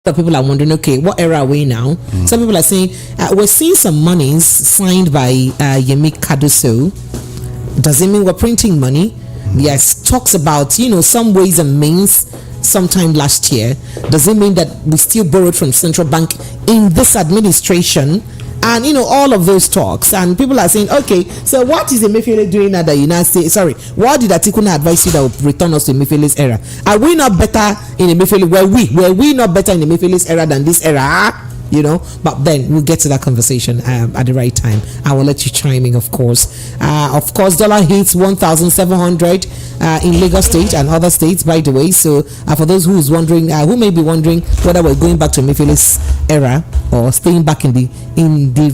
People are wondering, okay, what era are we now? Some people are saying we're seeing some monies signed by Yemi Kaduso. Does it mean we're printing money? Yes, talks about some ways and means sometime last year. Does it mean that we still borrowed from central bank in this administration? And all of those talks, and people are saying, okay, so what is Emefiele doing at the United States? Sorry, what did Atiku advise you that will return us to Emefiele's era? Are we not better in Emefiele? Were we not better in Emefiele's era than this era? But then we'll get to that conversation at the right time. I will let you chime in, of course. Dollar hits 1,700 in Lagos State and other states, by the way. So for those who may be wondering whether we're going back to Emefiele's era or staying back in the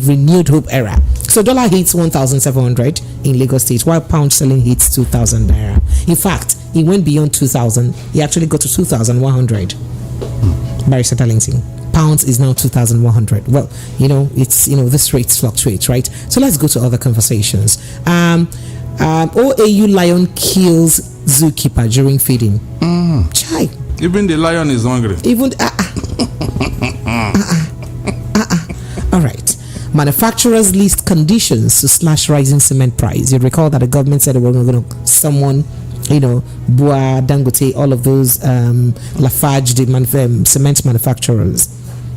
renewed hope era. So dollar hits 1,700 in Lagos State, while pound sterling hits 2,000 naira. In fact, he went beyond 2,000. He actually got to 2,100. Barrister Darlington. Pounds is now 2,100. Well, it's this rates fluctuate, right? So let's go to other conversations. OAU lion kills zookeeper during feeding. Chai. Even the lion is hungry. Even all right. Manufacturers list conditions to slash rising cement price. You recall that the government said they were going to summon Bua, Dangote, all of those Lafarge, the cement manufacturers,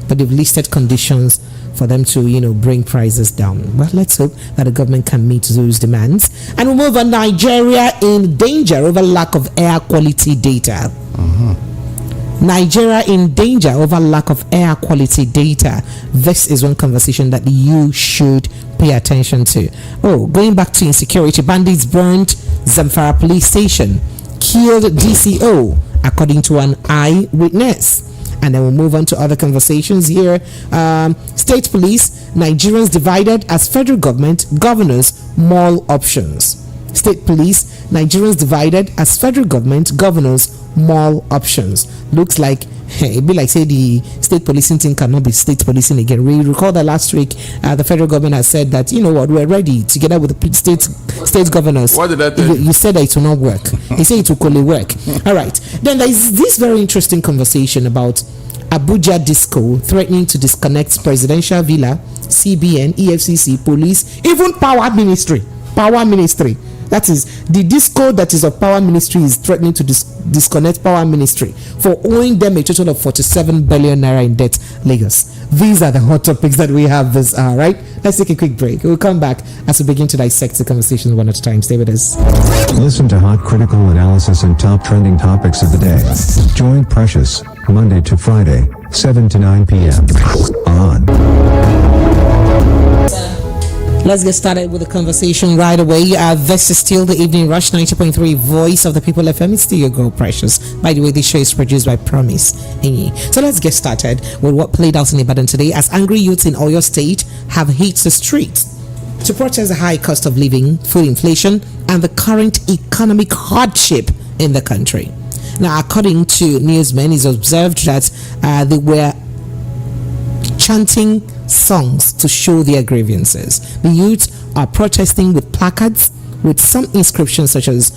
but they've listed conditions for them to bring prices down. Well, let's hope that the government can meet those demands. And we'll move on. Nigeria in danger over lack of air quality data. Nigeria in danger over lack of air quality data. This is one conversation that you should pay attention to. Going back to insecurity, bandits burned Zamfara police station, killed DCO, according to an eyewitness. And then we'll move on to other conversations here. State police, Nigerians divided as federal government governors mall options. State police, Nigerians divided as federal government governors mall options. Looks like it be like say the state policing thing cannot be state policing again. We recall that last week the federal government has said that we're ready together with the state governors. What did I tell you? You said that it will not work. They say it will only work. All right. Then there is this very interesting conversation about Abuja Disco threatening to disconnect presidential villa, CBN, EFCC, police, even power ministry. That is the disco that is of power ministry is threatening to disconnect power ministry for owing them a total of 47 billion naira in debt. Lagos. These are the hot topics that we have this hour, right? Let's take a quick break. We'll come back as we begin to dissect the conversation one at a time. Stay with us. Listen to hot critical analysis and top trending topics of the day. Join Precious Monday to Friday, 7 to 9 p.m. on. Let's get started with the conversation right away. This is still the Evening Rush 90.3 Voice of the People FM. It's still your girl Precious. By the way, this show is produced by Promise Enyi. So let's get started with what played out in Ibadan today as angry youths in Oyo State have hit the streets to protest the high cost of living, food inflation, and the current economic hardship in the country. Now, according to newsmen, it's observed that they were chanting songs to show their grievances. The youth are protesting with placards with some inscriptions such as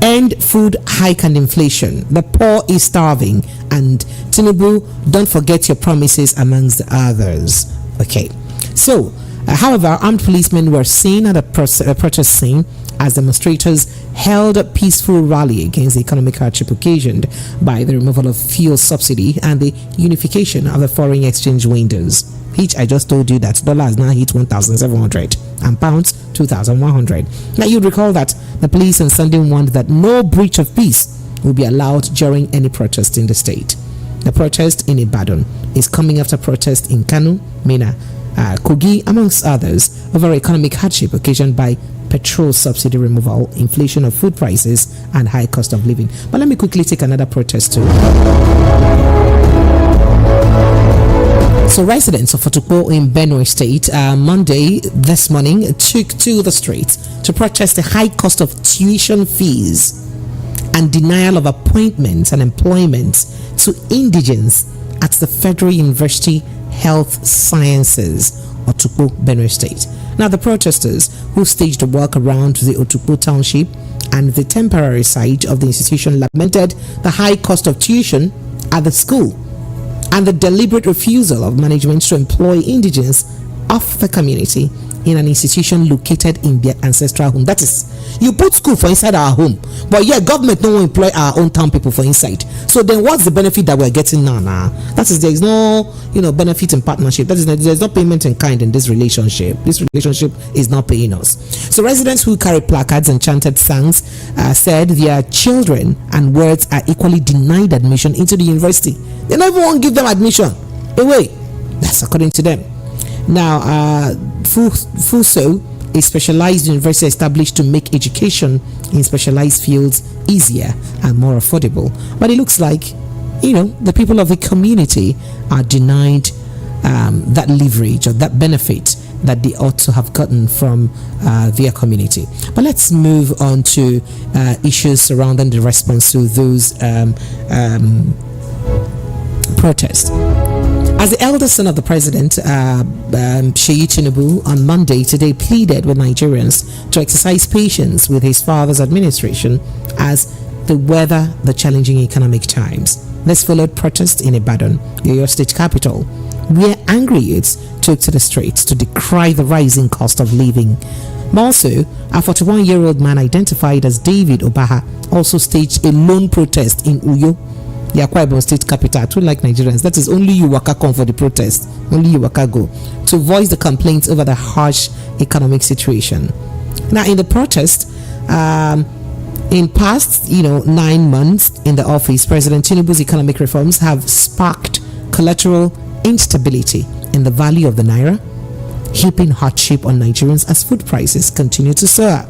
"End food hike and inflation," "The poor is starving," and "Tinubu, don't forget your promises," amongst others. Okay, so however, armed policemen were seen at a protest scene as demonstrators held a peaceful rally against the economic hardship occasioned by the removal of fuel subsidy and the unification of the foreign exchange windows. Each, I just told you that dollar has now hit 1,700 and pounds 2,100. Now you recall that the police on Sunday warned that no breach of peace will be allowed during any protest in the state. The protest in Ibadan is coming after protest in Kano, Minna, Kogi, amongst others, over economic hardship occasioned by petrol subsidy removal, inflation of food prices, and high cost of living. But let me quickly take another protest too. So residents of Otukpo in Benue State Monday this morning took to the streets to protest the high cost of tuition fees and denial of appointments and employment to indigents at the Federal University Health Sciences, Otukpo, Benue State. Now, the protesters who staged a walk around the Otukpo township and the temporary site of the institution lamented the high cost of tuition at the school and the deliberate refusal of management to employ indigenes of the community in an institution located in their ancestral home. That is, you put school for inside our home, but government no employ our own town people for inside. So then what's the benefit that we're getting now? That is, there is no benefit in partnership. That is, there's no payment in kind in this relationship. This relationship is not paying us. So residents who carry placards and chanted songs said their children and words are equally denied admission into the university. They don't even want to give them admission away. That's according to them. Now, FUSO, a specialized university established to make education in specialized fields easier and more affordable. But it looks like, the people of the community are denied that leverage or that benefit that they ought to have gotten from their community. But let's move on to issues surrounding the response to those protests. As the eldest son of the president, Seyi Tinubu, on Monday today pleaded with Nigerians to exercise patience with his father's administration as they weather the challenging economic times. This followed protests in Ibadan, your state capital, where angry youths took to the streets to decry the rising cost of living. More so, a 41-year-old man identified as David Obaha also staged a lone protest in Uyo, the Akwa Ibom state capital. To like Nigerians, that is, only you waka come for the protest, only you waka go, to voice the complaints over the harsh economic situation. Now, in the protest, in past 9 months in the office, President Tinubu's economic reforms have sparked collateral instability in the value of the naira, heaping hardship on Nigerians as food prices continue to soar.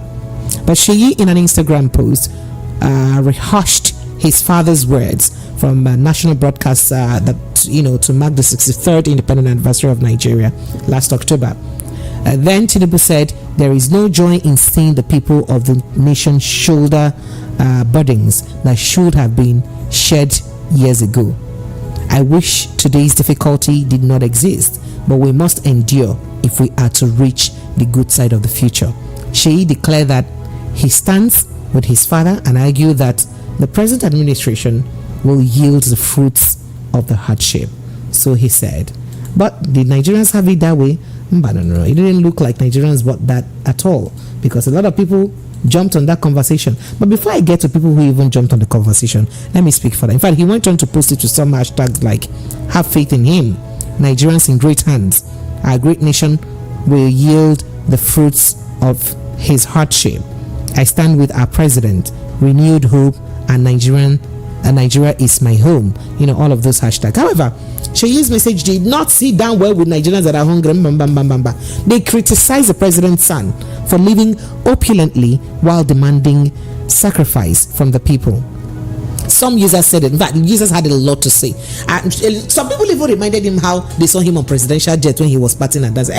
But Seyi, in an Instagram post, rehashed his father's words from national broadcasts to mark the 63rd independent anniversary of Nigeria last October. Then Tinubu said, "There is no joy in seeing the people of the nation shoulder burdens that should have been shed years ago. I wish today's difficulty did not exist, but we must endure if we are to reach the good side of the future." Seyi declared that he stands with his father and argued that the present administration will yield the fruits of the hardship. So he said. But did Nigerians have it that way? But no, it didn't look like Nigerians bought that at all, because a lot of people jumped on that conversation. But before I get to people who even jumped on the conversation, let me speak further. In fact, he went on to post it to some hashtags like, "Have faith in him, Nigerians in great hands, our great nation will yield the fruits of his hardship. I stand with our president, renewed hope, and Nigeria is my home." All of those hashtags. However, Seyi's message did not sit down well with Nigerians that are hungry. They criticized the president's son for living opulently while demanding sacrifice from the people. Some users said it. In fact, users had a lot to say. Some people even reminded him how they saw him on presidential jet when he was partying and dancing.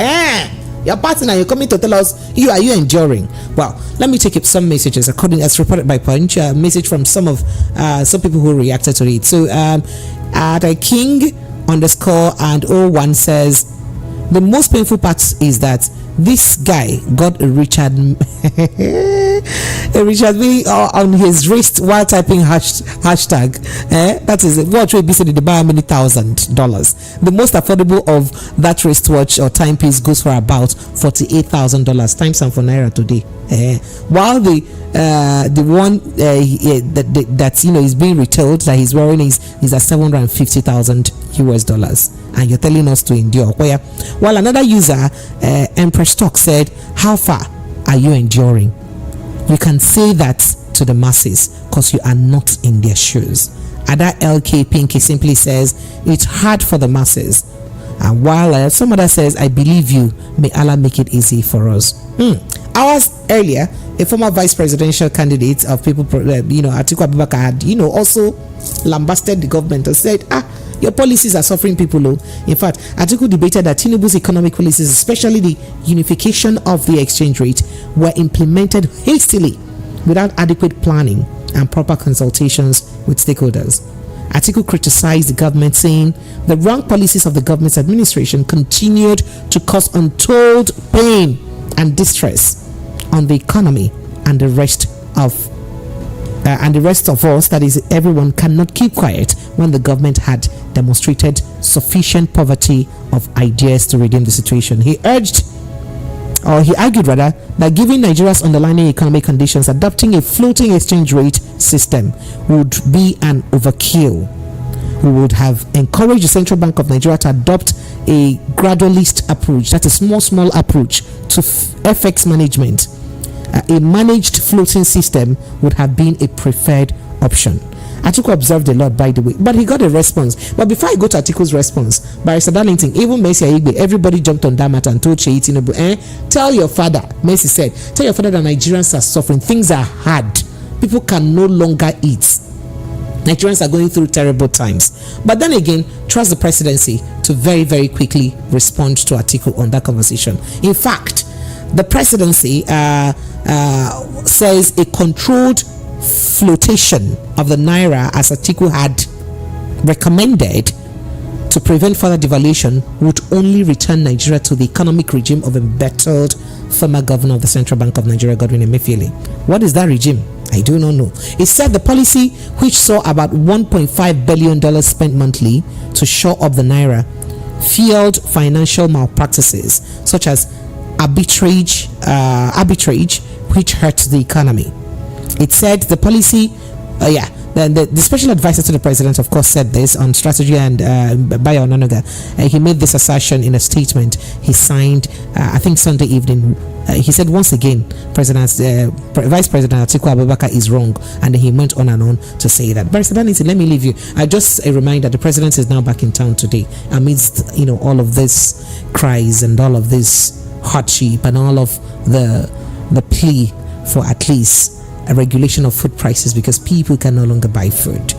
You're partying and you're coming to tell us are you enduring? Well, let me take up some messages according as reported by Punch. A message from some people who reacted to it. So at a King_and01 says, "The most painful part is that this guy got a Richard B on his wrist while typing hashtag. That is it. Watch will be said to buy many $1,000. The most affordable of that wristwatch or timepiece goes for about $48,000 times and for naira today. While the one that is being retailed that he's wearing is at $750,000 US, and you're telling us to endure. While another user, Empress Stock, said, "How far are you enduring? You can say that to the masses because you are not in their shoes." Ada LK Pinky simply says, "It's hard for the masses." And while some other says, "I believe you, may Allah make it easy for us." Hours earlier, a former vice presidential candidate of People, Atiku Abubakar, had also lambasted the government and said, "Your policies are suffering people." In fact, Atiku debated that Tinubu's economic policies, especially the unification of the exchange rate, were implemented hastily without adequate planning and proper consultations with stakeholders. Atiku criticized the government, saying the wrong policies of the government's administration continued to cause untold pain and distress on the economy and the rest of us, that is, everyone cannot keep quiet when the government had demonstrated sufficient poverty of ideas to redeem the situation. He argued that given Nigeria's underlying economic conditions, adopting a floating exchange rate system would be an overkill. We would have encouraged the Central Bank of Nigeria to adopt a gradualist approach, that's a small approach to FX management. A managed floating system would have been a preferred option. Atiku observed a lot, by the way, but he got a response. But before I go to Atiku's response, Barrister Darlington, even Mercy Aigbe, everybody jumped on that matter and told Sheyi Tinubu, tell your father, Mercy said, tell your father that Nigerians are suffering. Things are hard. People can no longer eat. Nigerians are going through terrible times. But then again, trust the presidency to very, very quickly respond to Atiku on that conversation. In fact, the presidency says a controlled flotation of the naira, as Atiku had recommended to prevent further devaluation, would only return Nigeria to the economic regime of embattled former governor of the Central Bank of Nigeria, Godwin Emefiele. What is that regime? I do not know. It said the policy, which saw about $1.5 billion spent monthly to shore up the naira, fueled financial malpractices such as arbitrage, which hurt the economy. It said the policy, the special advisor to the president, of course, said this on strategy, and Bayo Onanuga, he made this assertion in a statement he signed, I think Sunday evening. He said once again, Vice President Atiku Abubakar is wrong, and then he went on and on to say that. Barrister Darlington, let me leave you. Just a reminder: the president is now back in town today, amidst all of this cries and all of this hardship and all of the plea for at least a regulation of food prices, because people can no longer buy food.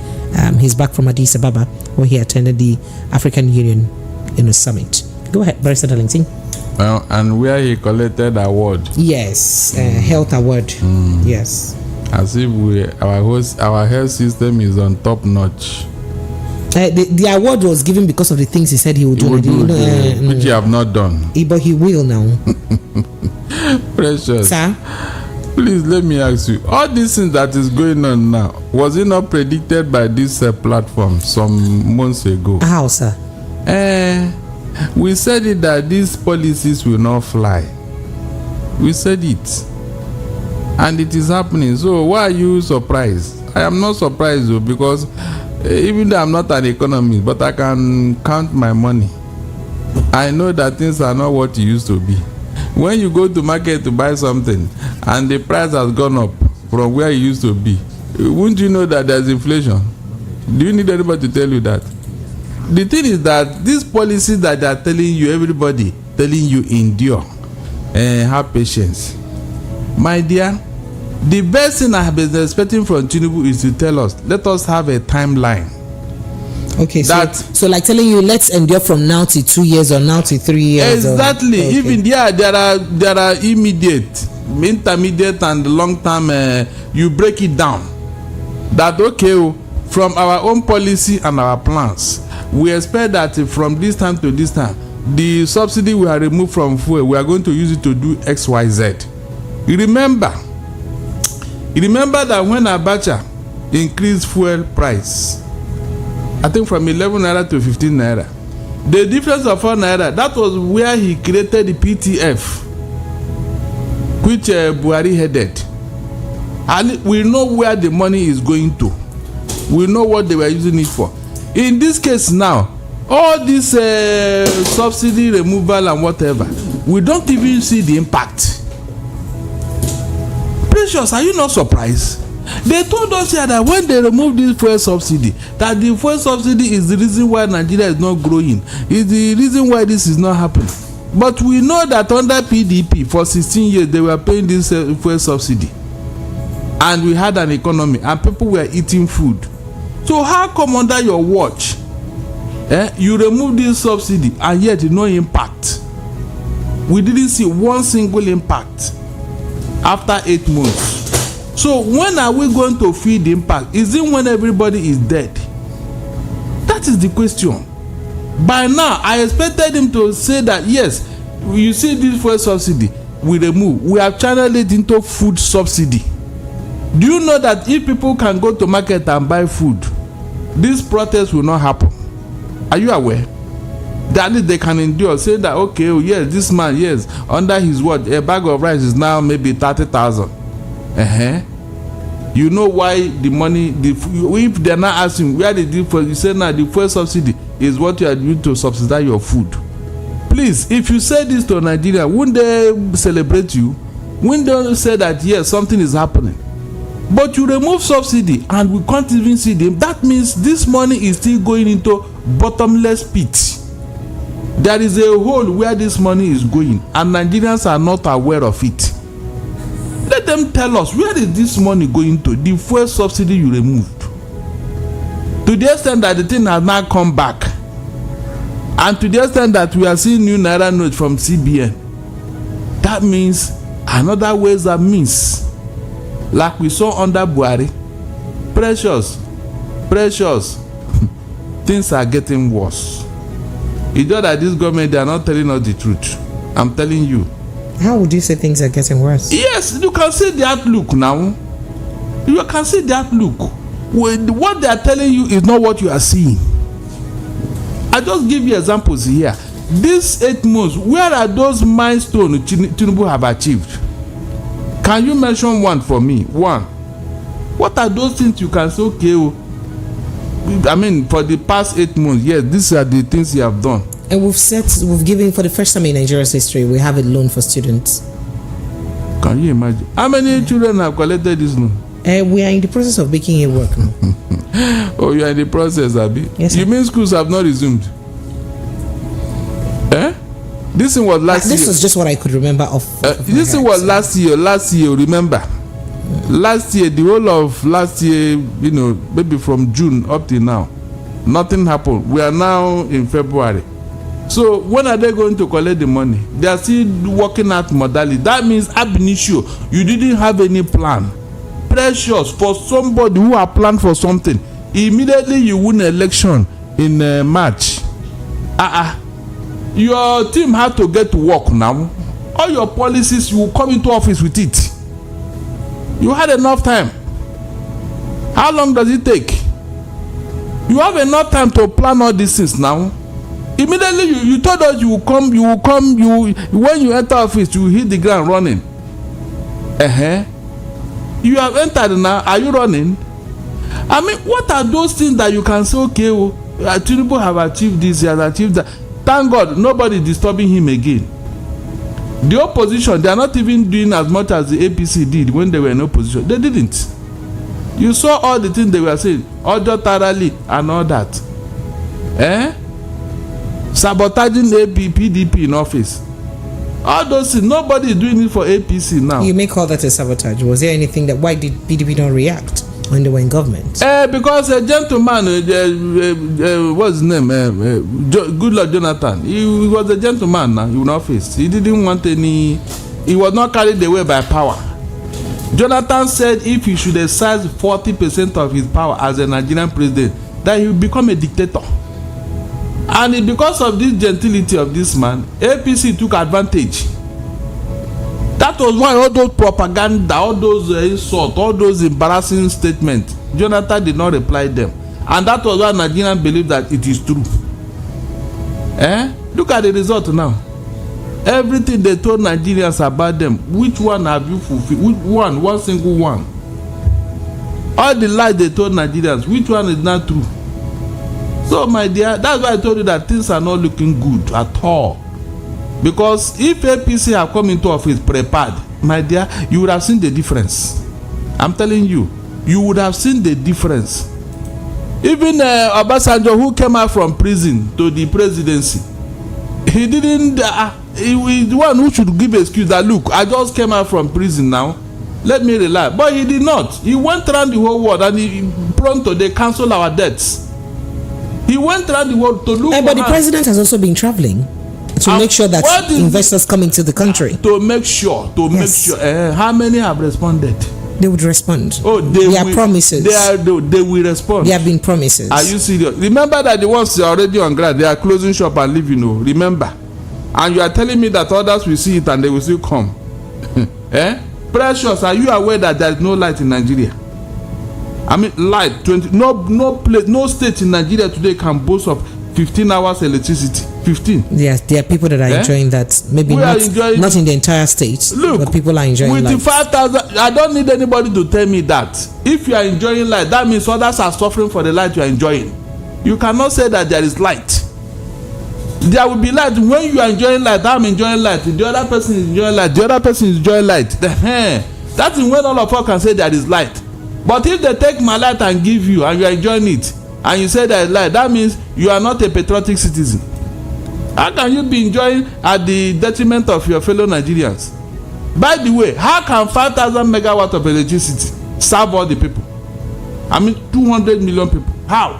He's back from Addis Ababa, where he attended the African Union summit. Go ahead, Barrister Darlington. Well, and where he collected award. Yes, health award. Yes. As if our health system is on top notch. The award was given because of the things he said he would do. Which you have not done. But he will now. Precious. Sir? Please let me ask you, all these things that is going on now, was it not predicted by this platform some months ago? How, sir? We said it that these policies will not fly. We said it, and it is happening. So why are you surprised? I am not surprised though, because even though I'm not an economist, but I can count my money. I know that things are not what it used to be. When you go to market to buy something and the price has gone up from where it used to be, wouldn't you know that there's inflation? Do you need anybody to tell you that? The thing is that these policies that they are telling you, everybody telling you endure and have patience. My dear, the best thing I have been expecting from Tinubu is to tell us, let us have a timeline. Okay, so like telling you, let's endure from now to 2 years or now to 3 years. Exactly. Okay. Even there are immediate, intermediate, and long term. You break it down. That okay, from our own policy and our plans, we expect that from this time to this time, the subsidy we are removed from fuel, we are going to use it to do X, Y, Z. You remember that when Abacha increased fuel price, I think from 11 naira to 15 naira, the difference of 4 naira, that was where he created the PTF, which Buhari headed. And we know where the money is going to. We know what they were using it for. In this case now, all this subsidy removal and whatever, we don't even see the impact. Precious, are you not surprised? They told us here that when they removed this fuel subsidy, that the fuel subsidy is the reason why Nigeria is not growing, is the reason why this is not happening. But we know that under PDP for 16 years they were paying this fuel subsidy, and we had an economy and people were eating food. So how come under your watch you remove this subsidy and yet no impact? We didn't see one single impact after 8 months. So when are we going to feel the impact? Is it when everybody is dead? That is the question. By now, I expected him to say that yes, you see this fuel subsidy, we remove. We have channeled it into food subsidy. Do you know that if people can go to market and buy food, this protest will not happen? Are you aware? That they can endure, say that okay, oh yes, this man, yes, under his word, a bag of rice is now maybe 30,000. You know why the money, if they're not asking where did you say now the fuel subsidy is what you are doing to subsidize your food. Please, if you say this to Nigeria, wouldn't they celebrate you? Wouldn't they say that yes, something is happening? But you remove subsidy and we can't even see them. That means this money is still going into bottomless pit. There is a hole where this money is going and Nigerians are not aware of it. Let them tell us, where is this money going to? The fuel subsidy you removed. To the extent that the thing has now come back. And to the extent that we are seeing new Naira notes from CBN. That means another ways and means. Like we saw under Buhari. Precious. Things are getting worse. It's just that this government, they are not telling us the truth. I'm telling you. How would you say things are getting worse? Yes, you can see the outlook now. You can see the outlook. What they are telling you is not what you are seeing. I just give you examples here. These 8 months, where are those milestones Tinubu have achieved? Can you mention one for me? One. What are those things you can say, okay, I mean, for the past 8 months, yes, these are the things you have done. And we've given, for the first time in Nigeria's history, we have a loan for students. Can you imagine? How many children have collected this loan? We are in the process of making it work now. Oh, you are in the process, Abi? Yes, sir. You mean schools have not resumed? This thing was last year. This was just what I could remember of this thing was last year, remember? Last year, the whole of last year, you know, maybe from June up till now, nothing happened. We are now in February. So when are they going to collect the money? They are still working out modality. That means ab initio, you didn't have any plan. Precious for somebody who had planned for something. Immediately you win an election in March. Your team had to get to work now. All your policies, you will come into office with it. You had enough time. How long does it take? You have enough time to plan all these things now. Immediately you told us you will come, when you enter office, you hit the ground running. You have entered now, are you running? I mean, what are those things that you can say, okay, Tinubu have achieved this, he has achieved that. Thank God, nobody disturbing him again. The opposition, they are not even doing as much as the APC did when they were in opposition. They didn't. You saw all the things they were saying, Ojo Tarali and all that. Sabotaging PDP in office. All those things, nobody is doing it for APC now. You may call that a sabotage. Was there anything that, why did PDP not react when they were in government? Because a gentleman, what's his name? Goodluck Jonathan. He was a gentleman now in office. He didn't want any, he was not carried away by power. Jonathan said if he should exercise 40% of his power as a Nigerian president, that he will become a dictator. And because of this gentility of this man, APC took advantage. That was why all those propaganda, all those insults, all those embarrassing statements, Jonathan did not reply them. And that was why Nigerians believe that it is true. Look at the result now. Everything they told Nigerians about them, which one have you fulfilled? Which one single one. All the lies they told Nigerians, which one is not true? So my dear, that's why I told you that things are not looking good at all. Because if APC have come into office prepared, my dear, you would have seen the difference. I'm telling you, you would have seen the difference. Even Obasanjo, who came out from prison to the presidency, he didn't, he was the one who should give excuse that, look, I just came out from prison now, let me relax. But he did not. He went around the whole world and he pronto, they cancel our debts. He went around the world to look for but the president has also been traveling to make sure that investors come into the country. To make sure. How many have responded? They would respond. Oh, they are promises. They will respond. There have been promises. Are you serious? Remember that the ones are already on ground, they are closing shop and leaving. Remember. And you are telling me that others will see it and they will still come. Precious, are you aware that there is no light in Nigeria? I mean, light. No place, no state in Nigeria today can boast of 15 hours electricity. 15. Yes, there are people that are enjoying that. Maybe not in the entire state. Look, but people are enjoying with light. the 5,000, I don't need anybody to tell me that. If you are enjoying light, that means others are suffering for the light you are enjoying. You cannot say that there is light. There will be light when you are enjoying light. I'm enjoying light. The other person is enjoying light. The other person is enjoying light. That is when all of us can say there is light. But if they take my light and give you, and you are enjoying it, and you say there is light, that means you are not a patriotic citizen. How can you be enjoying at the detriment of your fellow Nigerians? By the way, how can 5,000 megawatts of electricity serve all the people? I mean 200 million people. How?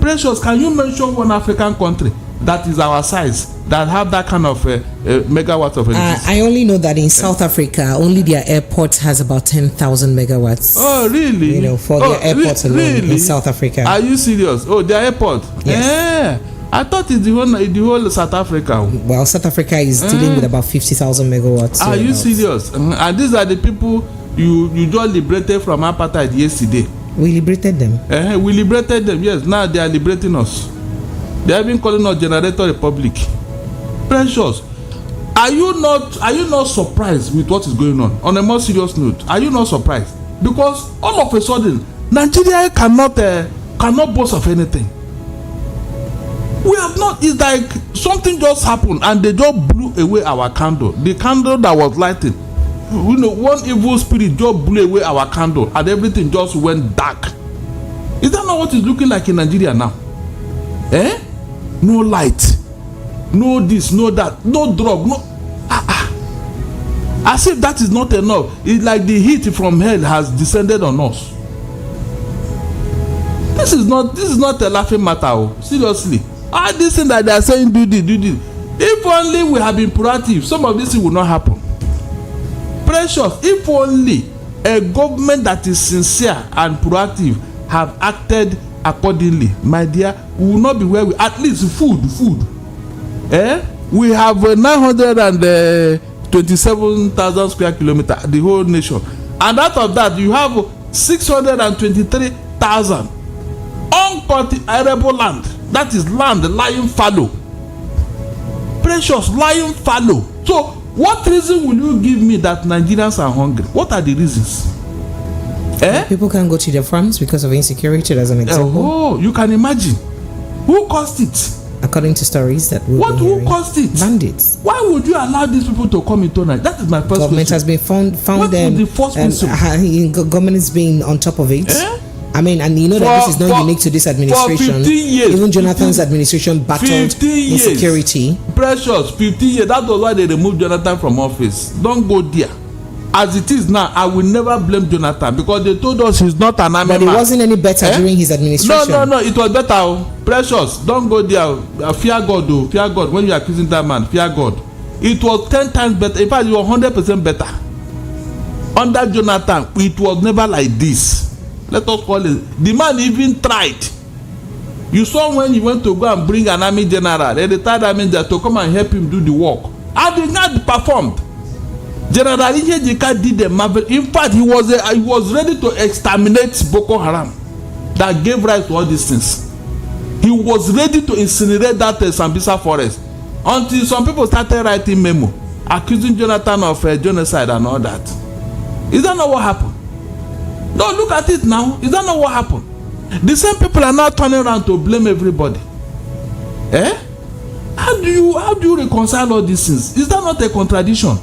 Precious, can you mention one African country that is our size that have that kind of megawatts of electricity? I only know that in South Africa, only their airport has about 10,000 megawatts. Oh, really? You know, for their airports alone in South Africa. Are you serious? Oh, their airport? Yes. I thought it's the whole South Africa. Well, South Africa is dealing with about 50,000 megawatts. Are you serious? And these are the people you just liberated from apartheid yesterday. We liberated them. We liberated them, yes. Now they are liberating us. They have been calling us Generator Republic. Precious, are you not surprised with what is going on? On a more serious note, are you not surprised? Because all of a sudden, Nigeria cannot boast of anything. We have not. It's like something just happened and they just blew away our candle. The candle that was lighting. You know, one evil spirit just blew away our candle and everything just went dark. Is that not what it's looking like in Nigeria now? No light, no this, no that, no drug, no. As if that is not enough. It's like the heat from hell has descended on us. This is not a laughing matter. Seriously. All these things that they are saying, do this. If only we have been proactive, some of this things will not happen. Precious, if only a government that is sincere and proactive have acted accordingly, my dear, we will not be where we, at least food. We have 927,000 square kilometers, the whole nation, and out of that you have 623,000 uncultivable land. That is land lying fallow. Precious, lying fallow. So what reason will you give me that Nigerians are hungry? What are the reasons? People can't go to their farms because of insecurity, as an example. Oh, you can imagine. Who caused it? According to stories that we who caused it? Bandits. Why would you allow these people to come into Nigeria? That is my first Government question. has been found what them. The first question? Government is being on top of it. I mean, and you know that this is not unique to this administration. For 15 years, even Jonathan's administration battled insecurity. Precious, 15 years. That was why they removed Jonathan from office. Don't go there. As it is now, I will never blame Jonathan because they told us he's not an army man. But it wasn't any better during his administration. No, it was better. Precious, don't go there. Fear God, though. Fear God. When you are accusing that man, fear God. It was 10 times better. In fact, it was 100% better. Under Jonathan, it was never like this. Let us call it. The man even tried. You saw when he went to go and bring an army general, a retired army general, to come and help him do the work. And the man performed. General Ijejika did the marvel. In fact, he was ready to exterminate Boko Haram that gave rise to all these things. He was ready to incinerate that Sambisa forest until some people started writing memo accusing Jonathan of genocide and all that. Is that not what happened? No, look at it now. Is that not what happened? The same people are now turning around to blame everybody. How do you reconcile all these things? Is that not a contradiction?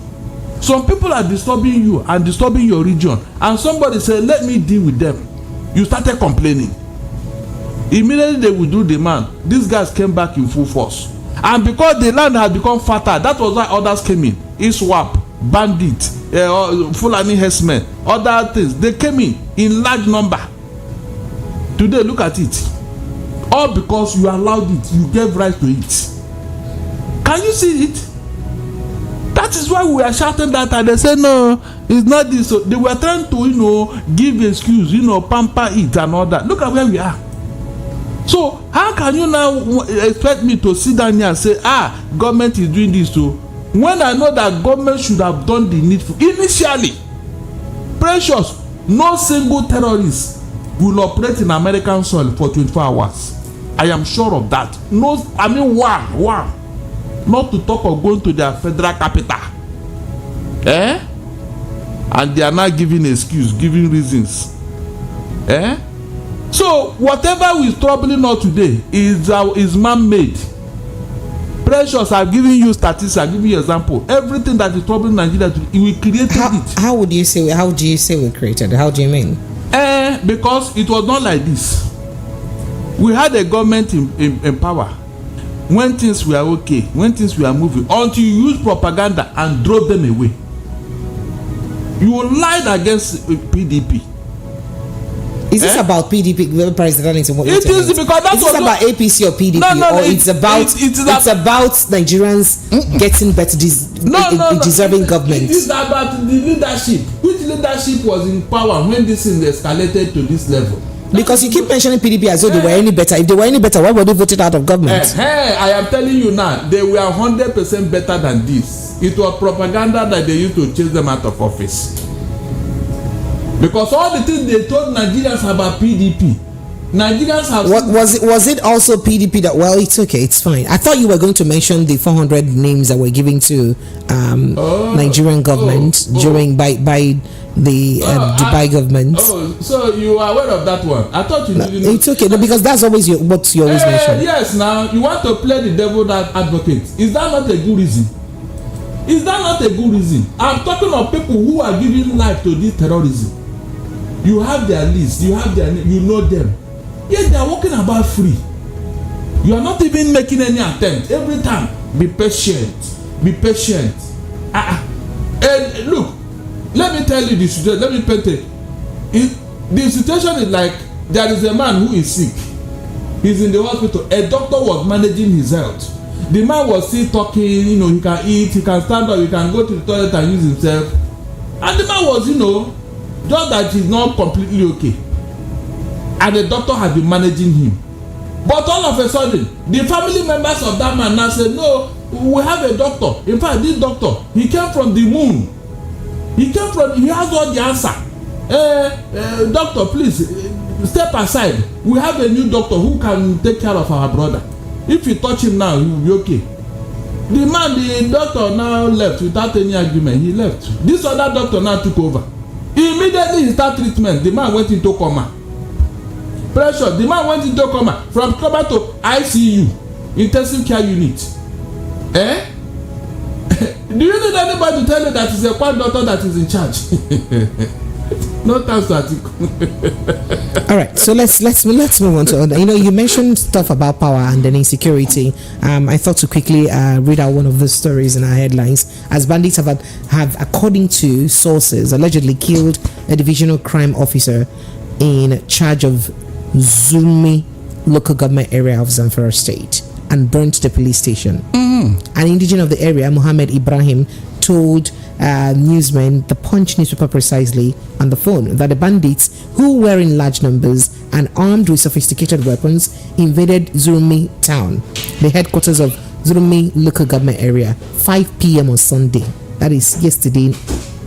Some people are disturbing you and disturbing your region, and somebody said, let me deal with them. You started complaining. Immediately they withdrew the man. These guys came back in full force. And because the land had become fertile, that was why others came in. ISWAP, bandit, Fulani herdsmen, other things. They came in large number. Today, look at it. All because you allowed it. You gave right to it. Can you see it? That is why we are shouting that, and they say no, it's not this. So they were trying to, give excuse, pamper it and all that. Look at where we are. So how can you now expect me to sit down here and say, government is doing this too, when I know that government should have done the needful initially? Precious, no single terrorist will operate in American soil for 24 hours. I am sure of that. No, I mean one. Not to talk of going to their federal capital. And they are now giving excuse, giving reasons. So whatever is troubling us today is man-made. Precious, I've given you statistics, I've given you example. Everything that is troubling Nigeria, we created it. How do you say we created it? How do you mean? Because it was not like this. We had a government in power when things were okay, when things were moving, until you use propaganda and drove them away. You lied against PDP. Is this about PDP, the presidential? It is because that's what. Is this about APC or PDP, or it's about Nigerians getting better, deserving government? It is about the leadership. Which leadership was in power when this thing escalated to this level? Because you keep mentioning PDP as though they were any better. If they were any better, why were they voted out of government? I am telling you now, they were 100% better than this. It was propaganda that they used to chase them out of office. Because all the things they told Nigerians about PDP, Nigerians have. Was it also PDP that? Well, it's okay, it's fine. I thought you were going to mention the 400 names that were given to Nigerian government during by the Dubai government. So you are aware of that one? I thought you didn't know. It's okay, because that's always what you always mention. Yes, now you want to play the devil advocate. Is that not a good reason? Is that not a good reason? I'm talking of people who are giving life to this terrorism. You have their list, you have their name, you know them. Yet they are walking about free. You are not even making any attempt. Every time, be patient. Be patient. And look, let me tell you the situation. Let me paint it. The situation is like there is a man who is sick. He's in the hospital. A doctor was managing his health. The man was still talking, he can eat, he can stand up, he can go to the toilet and use himself. And the man was, just that he's not completely okay. And the doctor had been managing him. But all of a sudden, the family members of that man now said, no, we have a doctor. In fact, this doctor, he came from the moon. He has all the answer. Doctor, please, step aside. We have a new doctor who can take care of our brother. If you touch him now, he will be okay. The doctor now left without any argument. He left. This other doctor now took over. Immediately he started treatment. The man went into coma. Pressure. The man went into coma. From coma to ICU, intensive care unit. Do you need anybody to tell you that it's a one doctor that is in charge? No thanks to Atiku. All right, so let's move on to other. You mentioned stuff about power and then insecurity. I thought to quickly read out one of the stories in our headlines. As bandits have, according to sources, allegedly killed a divisional crime officer in charge of Zurmi local government area of Zamfara State and burnt the police station. An indigene of the area, Muhammad Ibrahim, told newsmen, the Punch newspaper precisely, on the phone, that the bandits, who were in large numbers and armed with sophisticated weapons, invaded Zurmi town, the headquarters of Zurmi local government area, 5 p.m. on Sunday. That is yesterday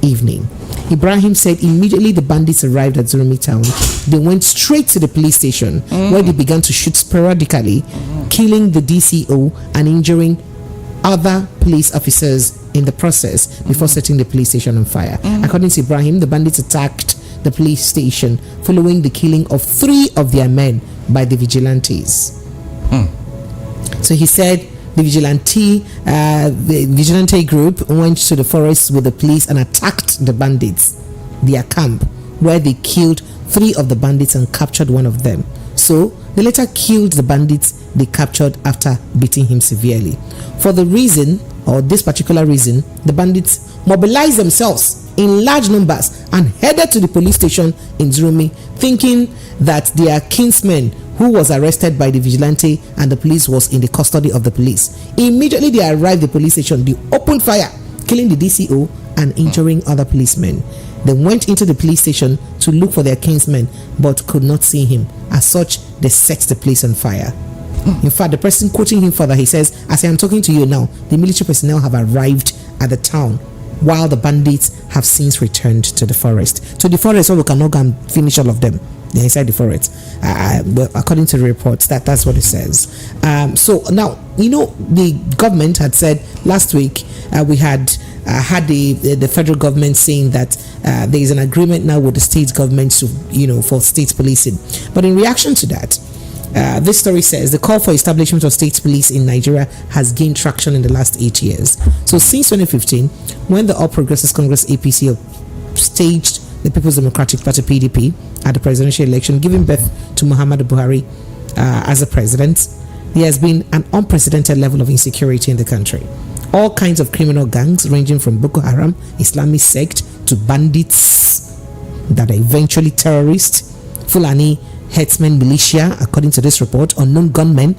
evening. Ibrahim said immediately the bandits arrived at Zurmi town, they went straight to the police station where they began to shoot sporadically, killing the DCO and injuring other police officers in the process before setting the police station on fire. According to Ibrahim, the bandits attacked the police station following the killing of 3 of their men by the vigilantes. So he said the vigilante group went to the forest with the police and attacked the bandits, their camp, where they killed 3 of the bandits and captured one of them. So they later killed the bandits they captured after beating him severely. For the reason, or this particular reason, the bandits mobilized themselves in large numbers and headed to the police station in Zurmi, thinking that their kinsman, who was arrested by the vigilante and the police, was in the custody of the police. Immediately they arrived at the police station, they opened fire, killing the DCO and injuring other policemen. They went into the police station to look for their kinsman but could not see him. As such, they set the place on fire. In fact, the person quoting him further, he says, as I am talking to you now, the military personnel have arrived at the town while the bandits have since returned to the forest. So the forest, so we cannot go and finish all of them. They're inside the forest. Well, according to the reports, that's what it says. So now, the government had said last week, we had the federal government saying that there is an agreement now with the state government to, for state policing. But in reaction to that, this story says the call for establishment of state police in Nigeria has gained traction in the last 8 years. So since 2015, when the All Progressives Congress APC staged the People's Democratic Party PDP at the presidential election, giving birth to Muhammadu Buhari as a president, there has been an unprecedented level of insecurity in the country. All kinds of criminal gangs ranging from Boko Haram, Islamic sect, to bandits that are eventually terrorists, Fulani herdsmen militia, according to this report, unknown gunmen.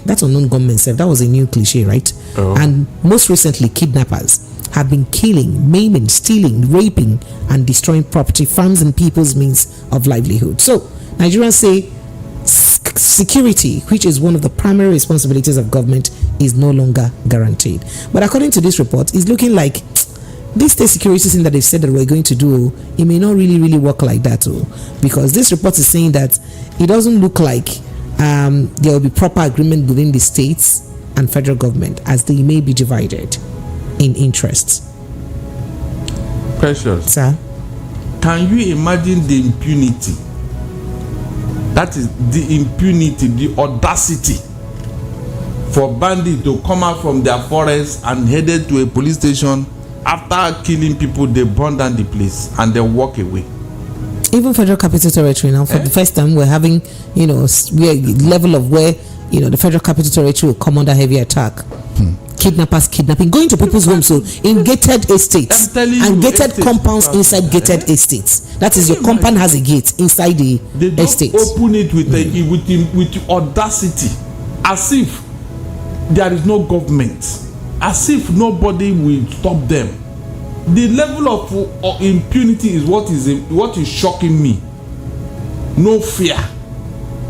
That's unknown gunmen, that was a new cliche, right? And most recently, kidnappers have been killing, maiming, stealing, raping, and destroying property, farms, and people's means of livelihood. So Nigerians say security, which is one of the primary responsibilities of government, is no longer guaranteed. But according to this report, it's looking like this state security thing that they said that we're going to do, it may not really work like that, because this report is saying that it doesn't look like there will be proper agreement within the states and federal government, as they may be divided in interests. Precious, sir, can you imagine the impunity? That is the impunity, the audacity for bandits to come out from their forest and headed to a police station. After killing people, they burn down the place and they walk away. Even Federal Capital Territory now, for the first time, we're having, level of where, the Federal Capital Territory will come under heavy attack. Kidnappers kidnapping, going to people's homes, so in gated estates and gated compounds inside gated estates. That is, your compound has a gate inside the estate. They open it with audacity, as if there is no government, as if nobody will stop them. The level of impunity is what is shocking me. No fear,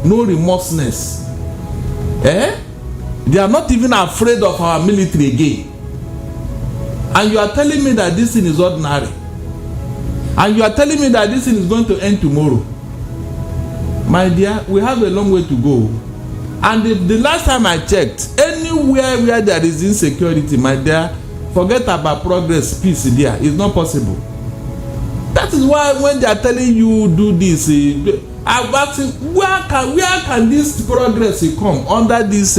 no remorselessness. They are not even afraid of our military again. And you are telling me that this thing is ordinary. And you are telling me that this thing is going to end tomorrow. My dear, we have a long way to go. And the last time I checked, anywhere where there is insecurity, my dear, forget about progress, peace there. It's not possible. That is why when they are telling you do this, I'm asking, where can this progress come under this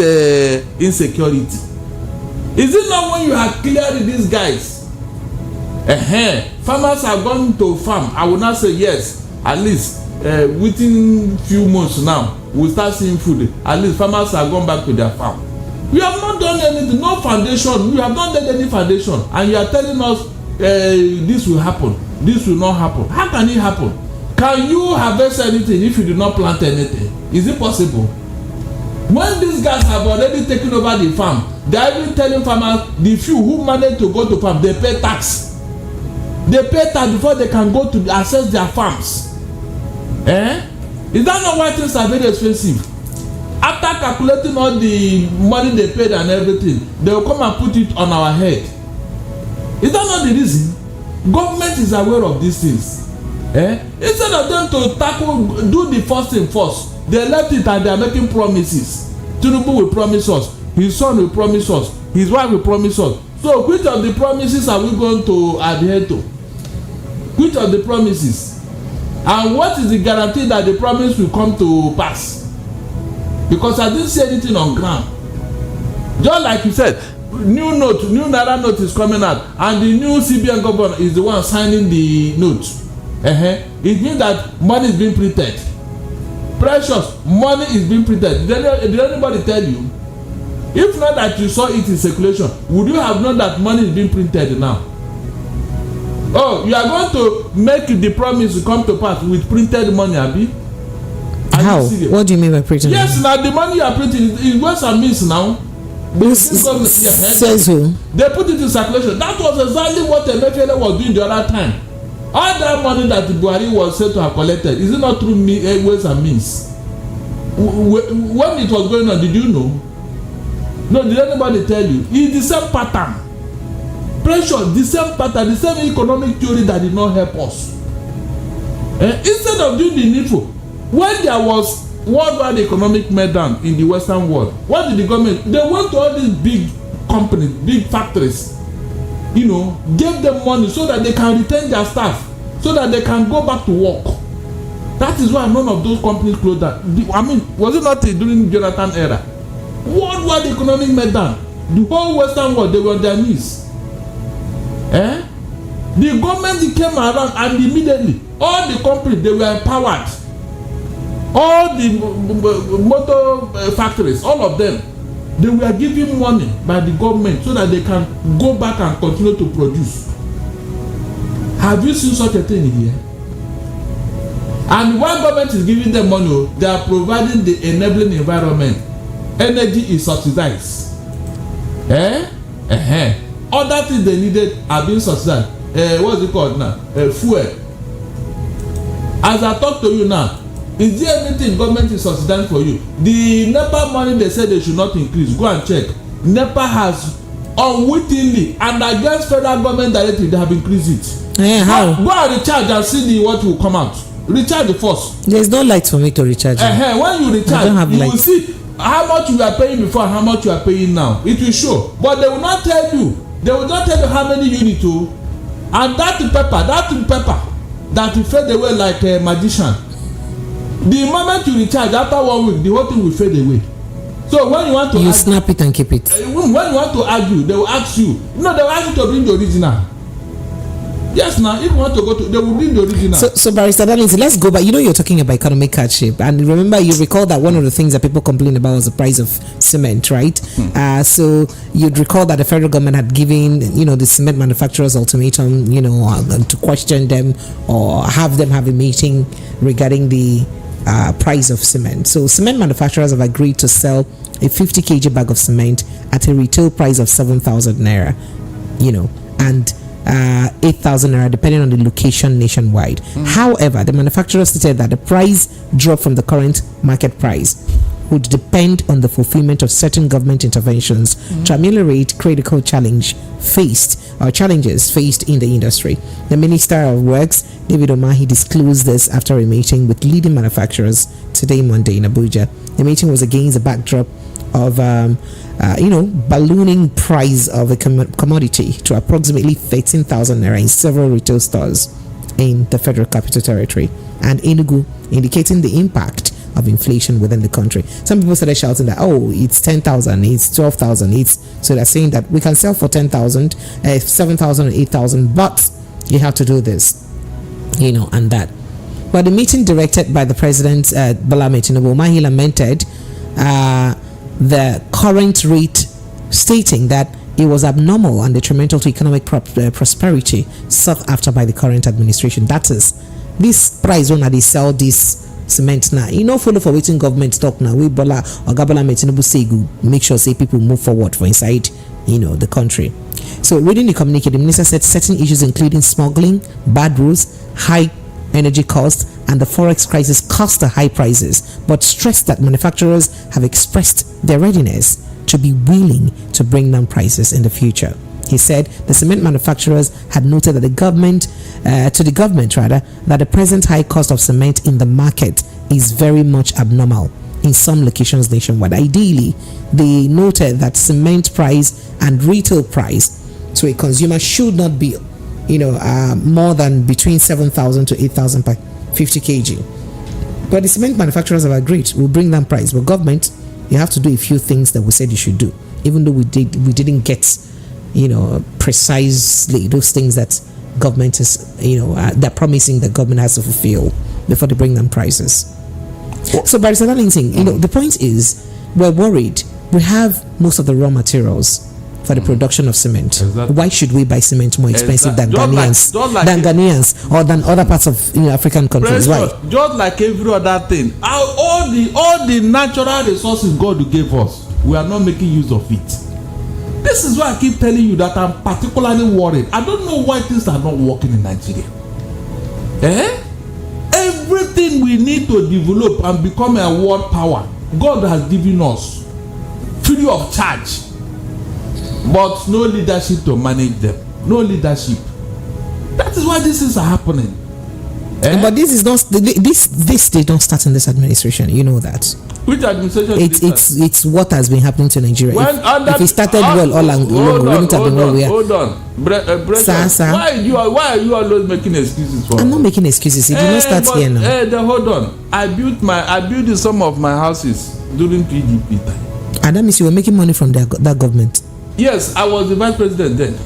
insecurity? Is it not when you have cleared these guys? Farmers are going to farm. I will not say yes. At least within few months now, we'll start seeing food. At least farmers are going back to their farm. We have not done anything, no foundation. We have not done any foundation, and you are telling us this will happen, this will not happen. How can it happen? Can you harvest anything if you do not plant anything? Is it possible? When these guys have already taken over the farm, they are even telling farmers, the few who manage to go to farm, they pay tax. They pay tax before they can go to access their farms. Is that not why things are very expensive? After calculating all the money they paid and everything, they will come and put it on our head. Is that not the reason? Government is aware of these things. Instead of them to do the first thing first, they left it and they are making promises. Tinubu will promise us, his son will promise us, his wife will promise us. So which of the promises are we going to adhere to? Which of the promises? And what is the guarantee that the promise will come to pass? Because I didn't see anything on ground. Just like you said, new Naira note is coming out, and the new CBN governor is the one signing the note. It means that money is being printed. Precious money is being printed. Did anybody tell you? If not that you saw it in circulation, would you have known that money is being printed now? Oh, you are going to make the promise to come to pass with printed money, Abi? How? What do you mean by printing? Yes, now the money you are printing is ways and means now. Says who? They put it in circulation. That was exactly what Emefiele was doing the other time. All that money that Buhari was said to have collected, is it not through ways and means? When it was going on, did you know? No, did anybody tell you? It's the same pattern. Pressure, the same pattern, the same economic theory that did not help us. Instead of doing the needful, when there was worldwide economic meltdown in the Western world, what did the government? They went to all these big companies, big factories, gave them money so that they can retain their staff, so that they can go back to work. That is why none of those companies closed down. I mean, was it not during Jonathan era? Worldwide economic meltdown. The whole Western world, they were on their knees. The government came around and immediately all the companies, they were empowered. All the motor factories, all of them, they were given money by the government so that they can go back and continue to produce. Have you seen such a thing here? And while government is giving them money, they are providing the enabling environment. Energy is subsidized. Other things they needed are being subsidized. What's it called now? Fuel. As I talk to you now, is there anything government is subsidizing for you? The NEPA money they said they should not increase. Go and check. NEPA has unwittingly and against federal government directive, they have increased it. How? Go and recharge and see what will come out. Recharge the first. There's no light for me to recharge. When you recharge, you will see how much you are paying before and how much you are paying now. It will show. But they will not tell you. They will not tell you how many you need to. And that paper that will fade away like a magician. The moment you recharge, after 1 week, the whole thing will fade away. So when you want to snap it and keep it. When you want to argue, they will ask you. They will ask you to bring the original. Yes, now if you want to go to, they will bring the original. So Barrister Darlington, let's go back. You're talking about economic hardship, and remember, you recall that one of the things that people complained about was the price of cement, right? So you'd recall that the federal government had given, the cement manufacturers ultimatum, to question them or have them have a meeting regarding the price of cement. So cement manufacturers have agreed to sell a 50 kg bag of cement at a retail price of 7,000 naira, and 8,000 naira depending on the location nationwide. However, the manufacturer stated that the price drop from the current market price would depend on the fulfillment of certain government interventions to ameliorate critical challenges faced in the industry. The Minister of Works, David Umahi, disclosed this after a meeting with leading manufacturers today, Monday, in Abuja. The meeting was against the backdrop of ballooning price of a commodity to approximately 13,000 naira in several retail stores in the Federal Capital Territory and Enugu, indicating the impact of inflation within the country. Some people started shouting that, it's 10,000, it's 12,000, so they're saying that we can sell for 10,000, 7,000, 8,000, but you have to do this, and that. But the meeting directed by the President, Bola Ahmed Tinubu, Umahi lamented the current rate, stating that it was abnormal and detrimental to economic prosperity sought after by the current administration. That is, this price when they sell this cement now, follow for waiting government talk now. We Bola or Bola Ahmed Tinubu say make sure say people move forward for inside the country. So reading the communique, the minister said certain issues including smuggling, bad roads, high energy costs, and the forex crisis caused the high prices, but stressed that manufacturers have expressed their readiness to be willing to bring down prices in the future. He said the cement manufacturers had noted that the government that the present high cost of cement in the market is very much abnormal in some locations nationwide. Ideally, they noted that cement price and retail price to a consumer should not be more than between 7,000 to 8,000 per 50 kg. But the cement manufacturers have agreed we'll bring down price. But government, you have to do a few things that we said you should do, even though we didn't get precisely those things that government is they're promising that government has to fulfill before they bring down prices. So Barrister Darlington, the point is we're worried. We have most of the raw materials for the production of cement. Exactly. Why should we buy cement more expensive than Ghanaians, or than other parts of African countries? Why? Just like every other thing, all the natural resources God gave us, we are not making use of it. This is why I keep telling you that I'm particularly worried. I don't know why things are not working in Nigeria. Everything we need to develop and become a world power, God has given us free of charge. But no leadership to manage them. No leadership. That is why these things are happening. But this is not this did not start in this administration. You know that. Which administration? It's what has been happening to Nigeria. If it started well all along, we wouldn't have been where we are. Hold on, Sir. Why are you always making excuses for? I'm not making excuses. It did not start here now. Hold on. I built some of my houses during PDP time. And that means you were making money from that government. Yes, I was the vice president then.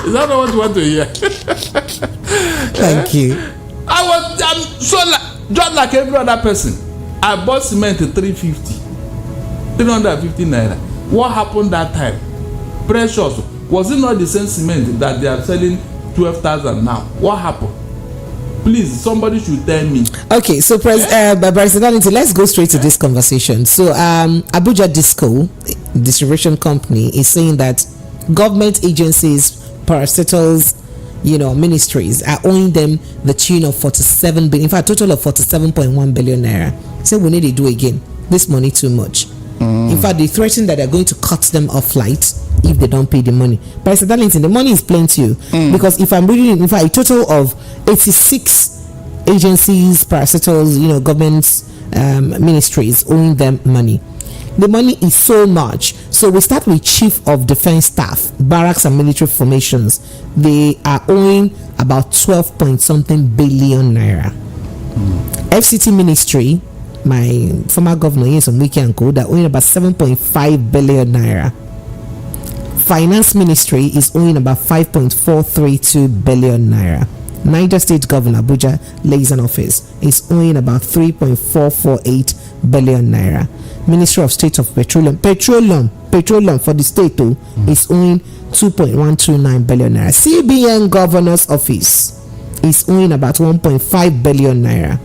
Is that not what you want to hear? Thank you. I'm so just like every other person. I bought cement at 350 naira. What happened that time? Precious. Was it not the same cement that they are selling 12,000 now? What happened? Please, somebody should tell me. Okay, so President, let's go straight to this conversation. So Abuja Disco distribution company is saying that government agencies, parastatals, ministries are owing them the tune of 47 billion, in fact, a total of 47.1 billion naira. So we need to do again. This money too much. In fact, they threaten that they're going to cut them off flight if they don't pay the money. But Darlington, the money is plenty, because if I'm reading, in fact, a total of 86 agencies, parastatals, governments, ministries owing them money. The money is so much. So we start with Chief of Defense Staff, barracks and military formations. They are owing about 12-point-something billion naira. FCT Ministry, my former governor, Wiki and Co, they're owing about 7.5 billion naira. Finance Ministry is owing about 5.432 billion naira. Niger State Governor Abuja Liaison Office is owing about 3.448 billion naira. Ministry of State of Petroleum for the state is owing 2.129 billion naira. CBN Governor's Office is owing about 1.5 billion naira.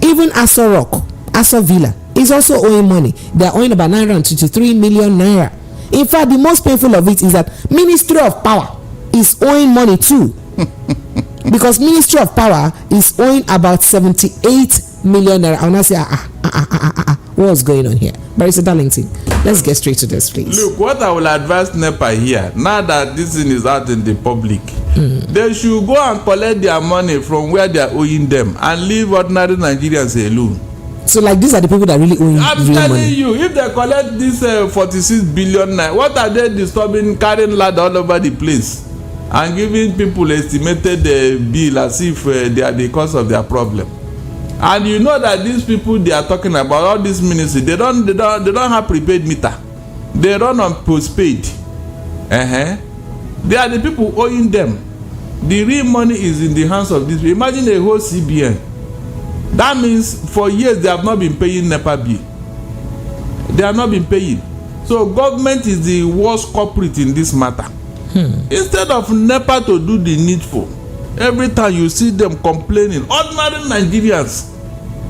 Even Aso Villa is also owing money. They are owing about 923 million naira. In fact, the most painful of it is that Ministry of Power is owing money too. Because Ministry of Power is owing about 78 million naira. I want to say, what's going on here? Barrister Darlington, let's get straight to this, please. Look, what I will advise NEPA here, now that this thing is out in the public, they should go and collect their money from where they are owing them and leave ordinary Nigerians alone. So, like, these are the people that really owe I'm real telling money. you, if they collect this 46 billion naira, what are they disturbing, carrying ladder all over the place and giving people estimated bill as if they are the cause of their problem? And you know that these people they are talking about, all these ministries, they don't have prepaid meter. They run on postpaid. They are the people owing them. The real money is in the hands of these people. Imagine a whole CBN. That means for years they have not been paying NEPA bill. They have not been paying. So government is the worst culprit in this matter. Instead of NEPA to do the needful, every time you see them complaining, ordinary Nigerians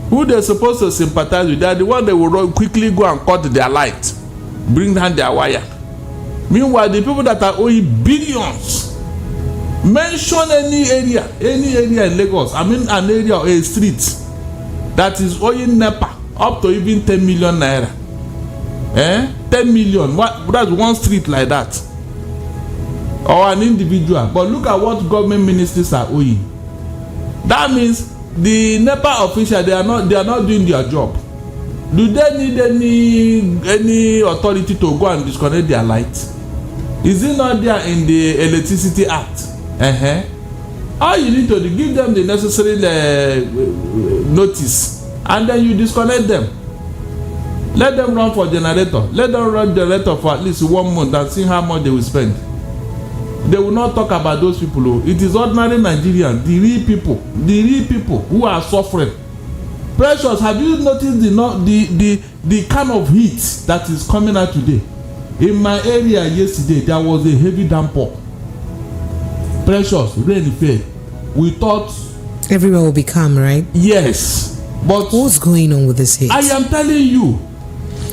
who they're supposed to sympathize with, they are the one they will quickly go and cut their light, bring down their wire. Meanwhile, the people that are owing billions, mention any area in Lagos, I mean an area or a street that is owing NEPA up to even 10 million naira. 10 million, that's one street like that, or an individual. But look at what government ministries are owing. That means the NEPA officials, they are not doing their job. Do they need any authority to go and disconnect their light? Is it not there in the Electricity Act? All you need to do, give them the necessary notice, and then you disconnect them. Let them run for generator. Let them run generator for at least 1 month and see how much they will spend. They will not talk about those people. It is ordinary Nigerians, the real people who are suffering. Precious, have you noticed the kind of heat that is coming out today? In my area yesterday, there was a heavy downpour. Precious, rain fell. We thought everywhere will be calm, right? Yes, but what's going on with this heat? I am telling you.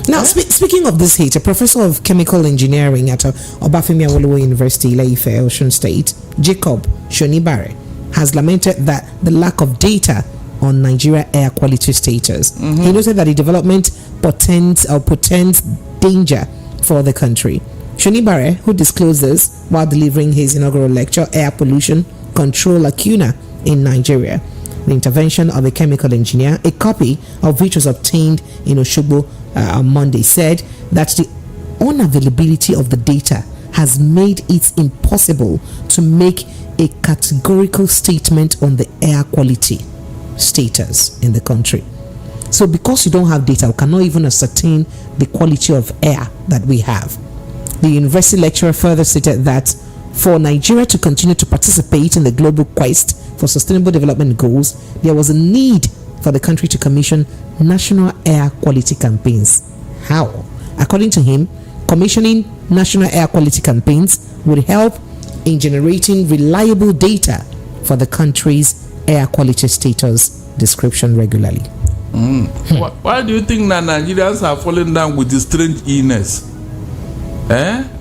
Now, speaking of this heat, a professor of chemical engineering at Obafemi Awolowo University, Ile-Ife, Osun State, Jacob Shonibare, has lamented that the lack of data on Nigeria air quality status. He noted that the development portends danger for the country. Shonibare, who disclosed this while delivering his inaugural lecture, Air Pollution Control Lacuna in Nigeria. The intervention of a chemical engineer, a copy of which was obtained in Osogbo on Monday, said that the unavailability of the data has made it impossible to make a categorical statement on the air quality status in the country. So because you don't have data, we cannot even ascertain the quality of air that we have. The university lecturer further stated that for Nigeria to continue to participate in the global quest for sustainable development goals, there was a need for the country to commission national air quality campaigns. How? According to him, commissioning national air quality campaigns would help in generating reliable data for the country's air quality status description regularly. Why do you think that Nigerians are falling down with this strange illness?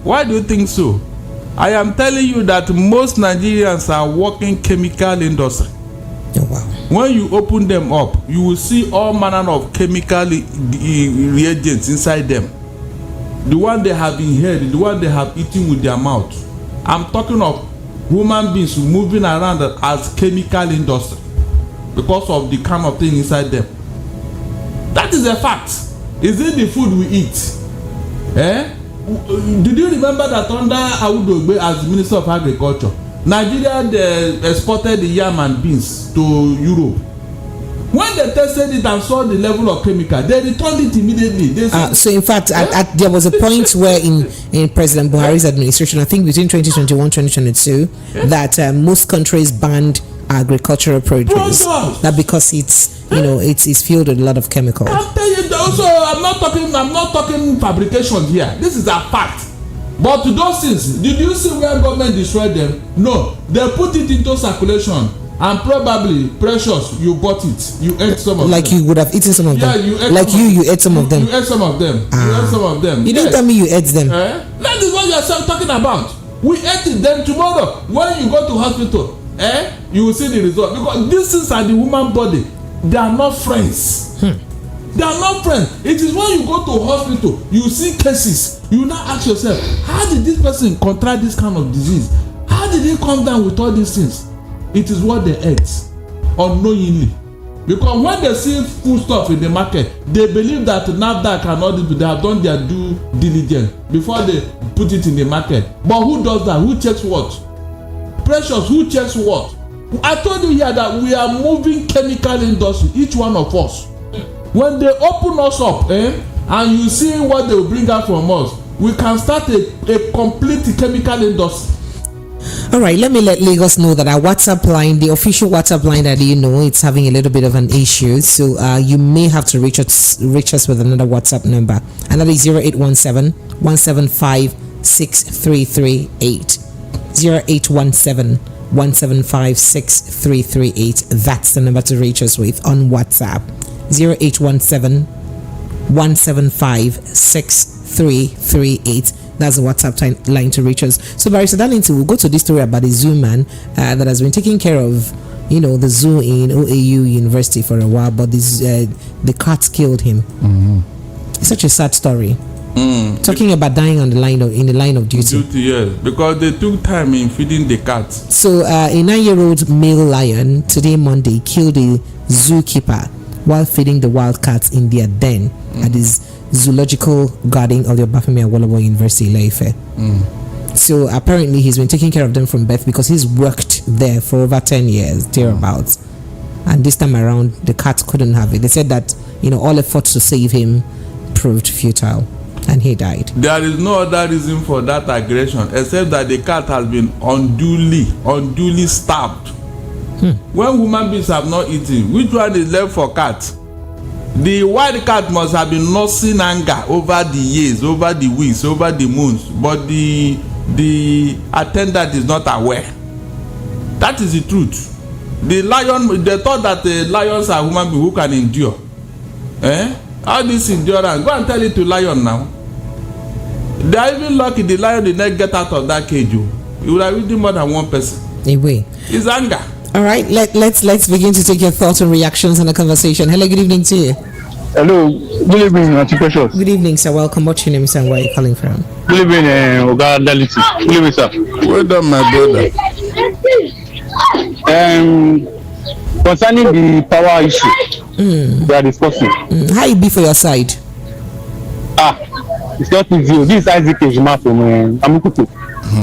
Why do you think so? I am telling you that most Nigerians are working chemical industry. Oh, wow. When you open them up, you will see all manner of chemical reagents inside them. The one they have inhaled, the one they have eaten with their mouth. I'm talking of human beings moving around as chemical industry because of the kind of thing inside them. That is a fact. Is it the food we eat? Did you remember that under Awudogbe as Minister of Agriculture, Nigeria exported the yam and beans to Europe? When they tested it and saw the level of chemical, they returned it immediately. They said, so in fact, there was a point where in President Buhari's administration, I think between 2021 and 2022, that most countries banned agricultural produce. That because it's it's filled with a lot of chemicals. I'll tell you also, I'm not talking fabrication here. This is a fact. But to those things, did you see where government destroyed them? No, they put it into circulation. And probably, Precious, you bought it. You ate some of them. Like you would have eaten some of them. Yeah, you ate like you ate some of them. You ate some of them. You ate some of them. You didn't tell me you ate them. That is what you are talking about. We ate it. Then tomorrow, when you go to hospital, you will see the result. Because these things are the human body. They are not friends. They are not friends. It is when you go to hospital, you see cases. You now ask yourself, how did this person contract this kind of disease? How did he come down with all these things? It is what they ate unknowingly. Because when they see food stuff in the market, they believe that NAFDAC and all this, they have done their due diligence before they put it in the market. But who does that? Who checks what? Precious, who checks what? I told you here that we are moving chemical industry, each one of us. When they open us up, and you see what they will bring out from us, we can start a complete chemical industry. All right, let me let Lagos know that our WhatsApp line, the official WhatsApp line that it's having a little bit of an issue. So you may have to reach us with another WhatsApp number. And that is 0817-175-6338. 0817-175-6338. That's the number to reach us with on WhatsApp. 0817-175-6338. That's the WhatsApp line to reach us. So Barrister Darlington, we'll go to this story about the zoo man that has been taking care of, the zoo in OAU University for a while, but the cats killed him. It's such a sad story. Talking about dying in the line of duty. Yes, because they took time in feeding the cats. So a 9-year-old male lion today Monday killed a zookeeper while feeding the wild cats in their den at his zoological garden of the Obafemi Awolowo University, Ile-Ife. So apparently he's been taking care of them from birth because he's worked there for over 10 years, thereabouts. And this time around, the cat couldn't have it. They said that, all efforts to save him proved futile and he died. There is no other reason for that aggression except that the cat has been unduly stabbed. When human beings have not eaten, which one is left for cat? The wild cat must have been nursing anger over the years, over the weeks, over the months, but the attendant is not aware. That is the truth. The lion, they thought that the lions are human beings who can endure. How this endurance? Go and tell it to lion now. They are even lucky the lion did not get out of that cage. He would have eaten more than one person. Anyway, it's anger. All right, let's begin to take your thoughts and reactions on the conversation. Hello, good evening to you. Hello, good evening, Auntie Precious. Good evening, sir. Welcome. What's your name, sir? Where are you calling from? Good evening, Oga Daliti. Good evening, sir. Well done, my brother. Concerning the power issue we are discussing. How it be for your side? It's not easy. This is Isaac Ejima from Amukutu.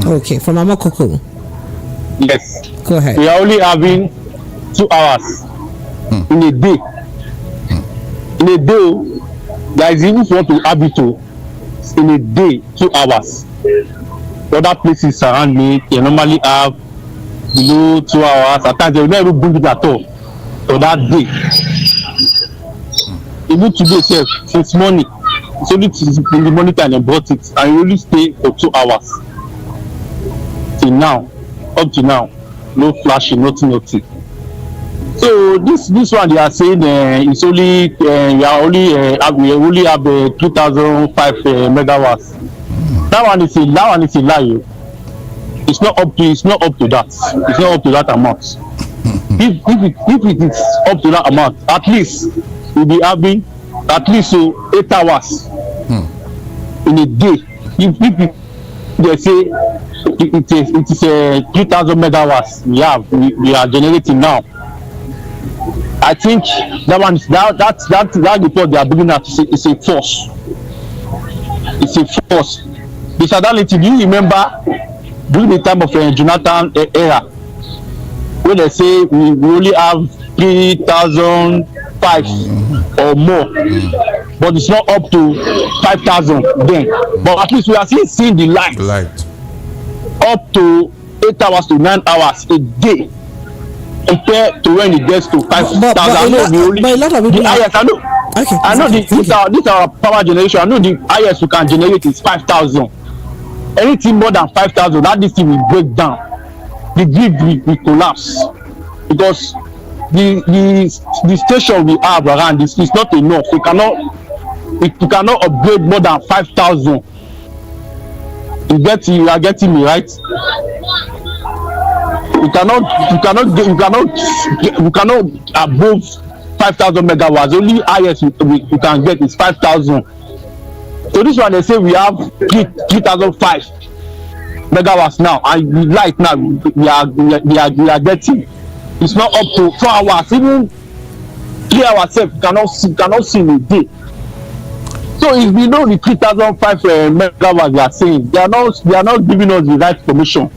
Okay, from Amakoko. Yes. Go ahead. We are only having 2 hours in a day. In a day, there is even if you want to have it in a day, 2 hours. Other places around me, they normally have below 2 hours. At times, they will never bring it at all for that day. Even today, since morning, it's only in the morning time they brought it, and you only stay for 2 hours. Till now, up to now, no flashing, nothing. So this one they are saying it's only we only have 2005 megawatts. That one is a lie. It's not up to that. It's not up to that amount. If it is up to that amount, at least we'll be having at least 8 hours in a day. If they say it is 3,000 megawatts we are generating now, I think that report they are bringing out is a force. It's a force. The Sadality, do you remember during the time of Jonathan era, when they say we only have 3,005 or more, but it's not up to 5,000 then. But at least we are still seeing the light. Up to 8 hours to 9 hours a day. Compared to when it gets to 5,000. But a lot of people. I know. Okay. I know this our power generation. I know the highest we can generate is 5,000. Anything more than 5,000, that this thing will break down. The grid will collapse because the station we have around this is not enough. We cannot upgrade more than 5,000. You are getting me right? We cannot above 5,000 megawatts. Only highest we can get is 5,000. So this one they say we have 3,005 megawatts now, and light now we are getting. It's not up to 4 hours, even 3 hours. We cannot see in a day. So if we know the 3,005 megawatts they are saying, they are not giving us the right permission.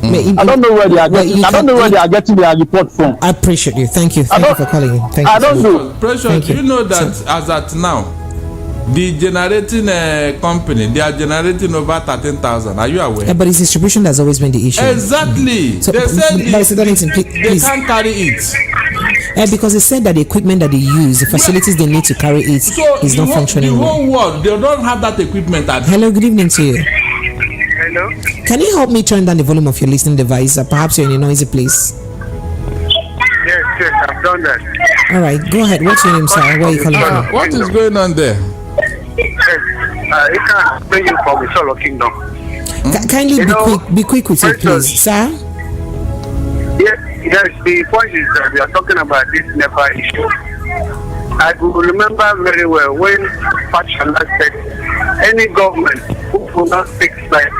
I don't know where they are getting. I don't know where they are getting their report from. I appreciate you. Thank you. Thank you for calling in. Thank you. I don't know. Precious, do you know that as at now, the generating company, they are generating over 13,000. Are you aware? Yeah, but its distribution has always been the issue. Exactly. So, they said they can't carry it. Because they said that the equipment that they use, the facilities they need to carry it, is not functioning. The whole world, they don't have that equipment. Hello, good evening to you. Hello. Can you help me turn down the volume of your listening device? Perhaps you're in a noisy place. Yes, I've done that. All right, go ahead. What's your name, sir? Where are you calling from? What is going on there? Yes, it can bring you from the Solo Kingdom. Kindly be quick with it, please, sir. Yes, the point is that we are talking about this NEPA issue. I could remember very well when Fashola said any government who will not fix like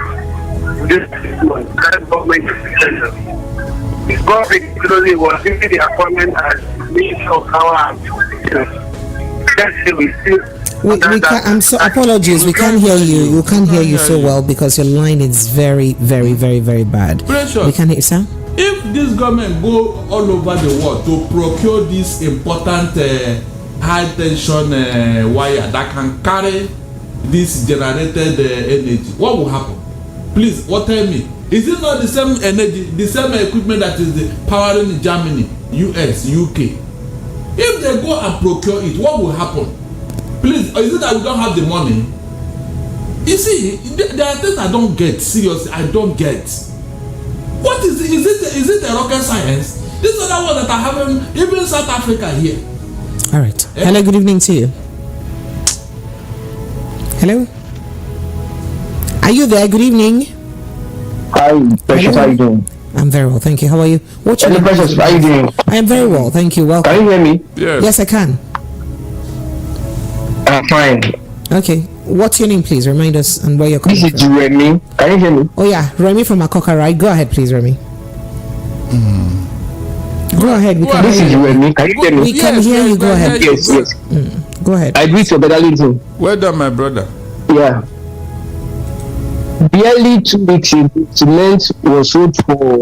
this one, that government is essential. It's God because it was given the appointment as Minister of Power and apologies, we can't hear you. We can't hear you so well because your line is very, very, very, very bad. Precious. We can't hear you, sir. If this government go all over the world to procure this important high tension wire that can carry this generated energy, what will happen? Please, tell me. Is it not the same energy, the same equipment that is powering Germany, US, UK? If they go and procure it, what will happen? Please, is it that we don't have the money? You see, there are things I don't get. Seriously, I don't get. What is it? Is it a rocket science? These are the ones that are having even South Africa here. All right. Hello, good evening to you. Hello? Are you there? Good evening. Hi, Precious, how are you doing? I'm very well, thank you. How are you? What's your name? Precious, how are you doing? I am very well, thank you. Welcome. Can you hear me? Yes. Yes, I can. I'm fine. Okay. What's your name, please? Remind us and where you're coming This is from. Remy. Can you hear me? Oh yeah, Remy from Akoka, right? Go ahead, please, Remy. Go ahead. We can This hear is you. Remy. Can you hear We me? can hear you. Go ahead. Yes, yes. Go ahead. I agree to Bedalington. Well done, my brother. Yeah. Barely 2 weeks ago, cement was sold for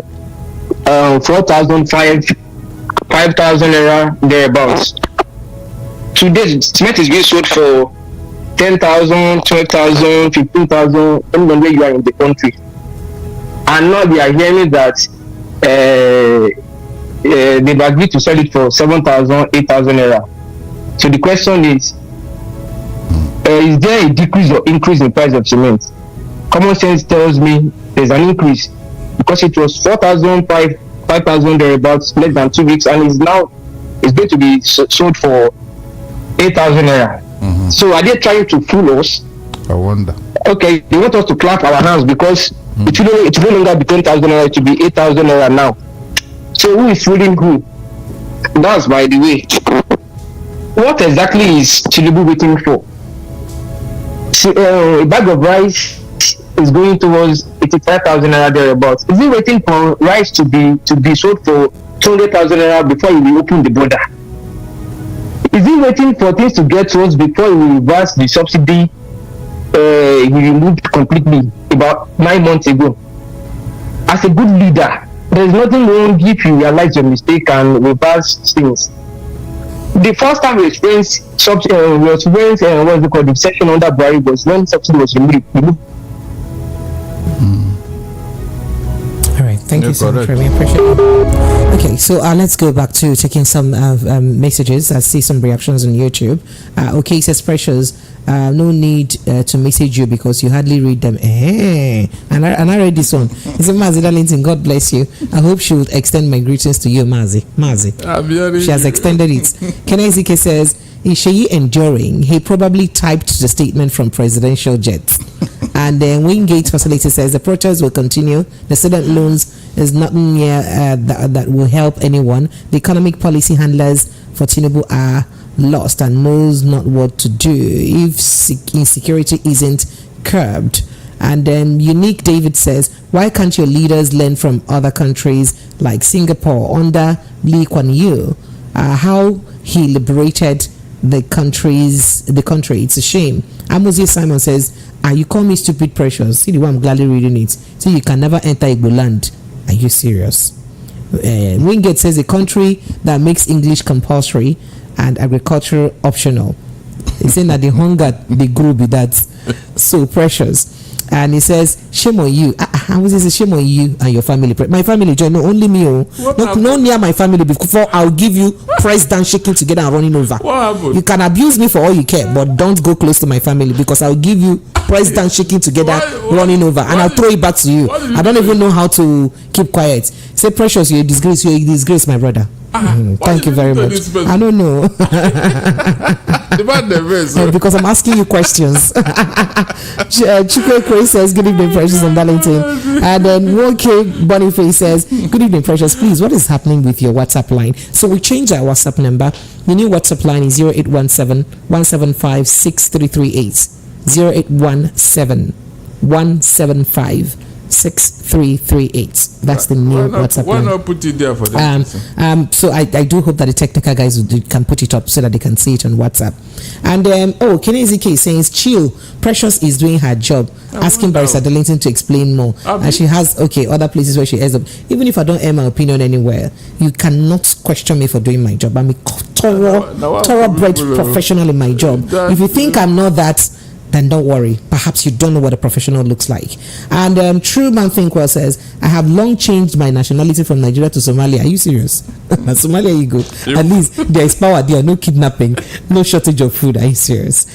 4,000, 5,000 naira thereabouts. Today, cement is being sold for 10,000, 12,000, 15,000, depending on where you are in the country. And now we are hearing that they've agreed to sell it for 7,000, 8,000 naira. So the question is there a decrease or increase in price of cement? Common sense tells me there's an increase because it was 4,000, 5,000 thereabouts less than 2 weeks, and it's going to be sold for 8,000 naira. So are they trying to fool us? I wonder. Okay, they want us to clap our hands because it will no longer be 10,000 naira, it will be 8,000 naira now. So who is fooling who? That's by the way. What exactly is Tinubu waiting for? A bag of rice is going towards 85,000 naira thereabouts. Is he waiting for rice to be sold for 200,000 naira before he will open the border? Is he waiting for things to get worse before he will reverse the subsidy he removed completely about 9 months ago? As a good leader, there is nothing wrong if you realize your mistake and reverse things. The first time we experienced was when the section under Buhari was when subsidy was removed. All right, thank you so much, Remy. Appreciate it. Okay, so let's go back to taking some messages. I see some reactions on YouTube. Okay, says Precious, no need to message you because you hardly read them. And I read this one. He said, Mazi Darlington, God bless you. I hope she would extend my greetings to you, Mazi. She has extended it. Kenezike says, is she enduring? He probably typed the statement from presidential jet. And then Wingate Facility says the protest will continue. The student loans is nothing near that will help anyone. The economic policy handlers for Tinubu are lost and knows not what to do if insecurity isn't curbed. And then Unique David says, why can't your leaders learn from other countries like Singapore under Lee Kuan Yew? How he liberated the country. It's a shame. Amozie Simon says, you call me stupid Precious. See the way I'm gladly reading it. So you can never enter Igbo land. Are you serious? Wingate says a country that makes English compulsory and agriculture optional. He's saying that the hunger they grew with that. So Precious. And he says, shame on you. I was say shame on you and your family. My family, no, only me. No near my family before I'll give you press down, shaking together and running over. What happened? You can abuse me for all you care, but don't go close to my family because I'll give you press down, shaking together, running over, and I'll throw it back to you. I don't even know how to keep quiet. Say Precious, you're a disgrace, my brother. Thank you very much. I don't know. Because I'm asking you questions. Chikwe Kwe says, good evening, Precious and Darlington. And then 1K Boniface says, good evening, Precious. Please, what is happening with your WhatsApp line? So we changed our WhatsApp number. The new WhatsApp line is 0817-175-6338. 0817-175-6338. That's the new WhatsApp line. Why not put it there for them? So I do hope that the technical guys can put it up so that they can see it on WhatsApp. And Kenezike is saying, chill, Precious is doing her job, asking Barrister Darlington to explain more. And she has other places where she ends up. Even if I don't air my opinion anywhere, you cannot question me for doing my job. I'm a thoroughbred professional in my job. If you think I'm not that, then don't worry. Perhaps you don't know what a professional looks like. And True Man Thinkwell says, I have long changed my nationality from Nigeria to Somalia. Are you serious? Somalia you go. At least there is power there, no kidnapping, no shortage of food. Are you serious?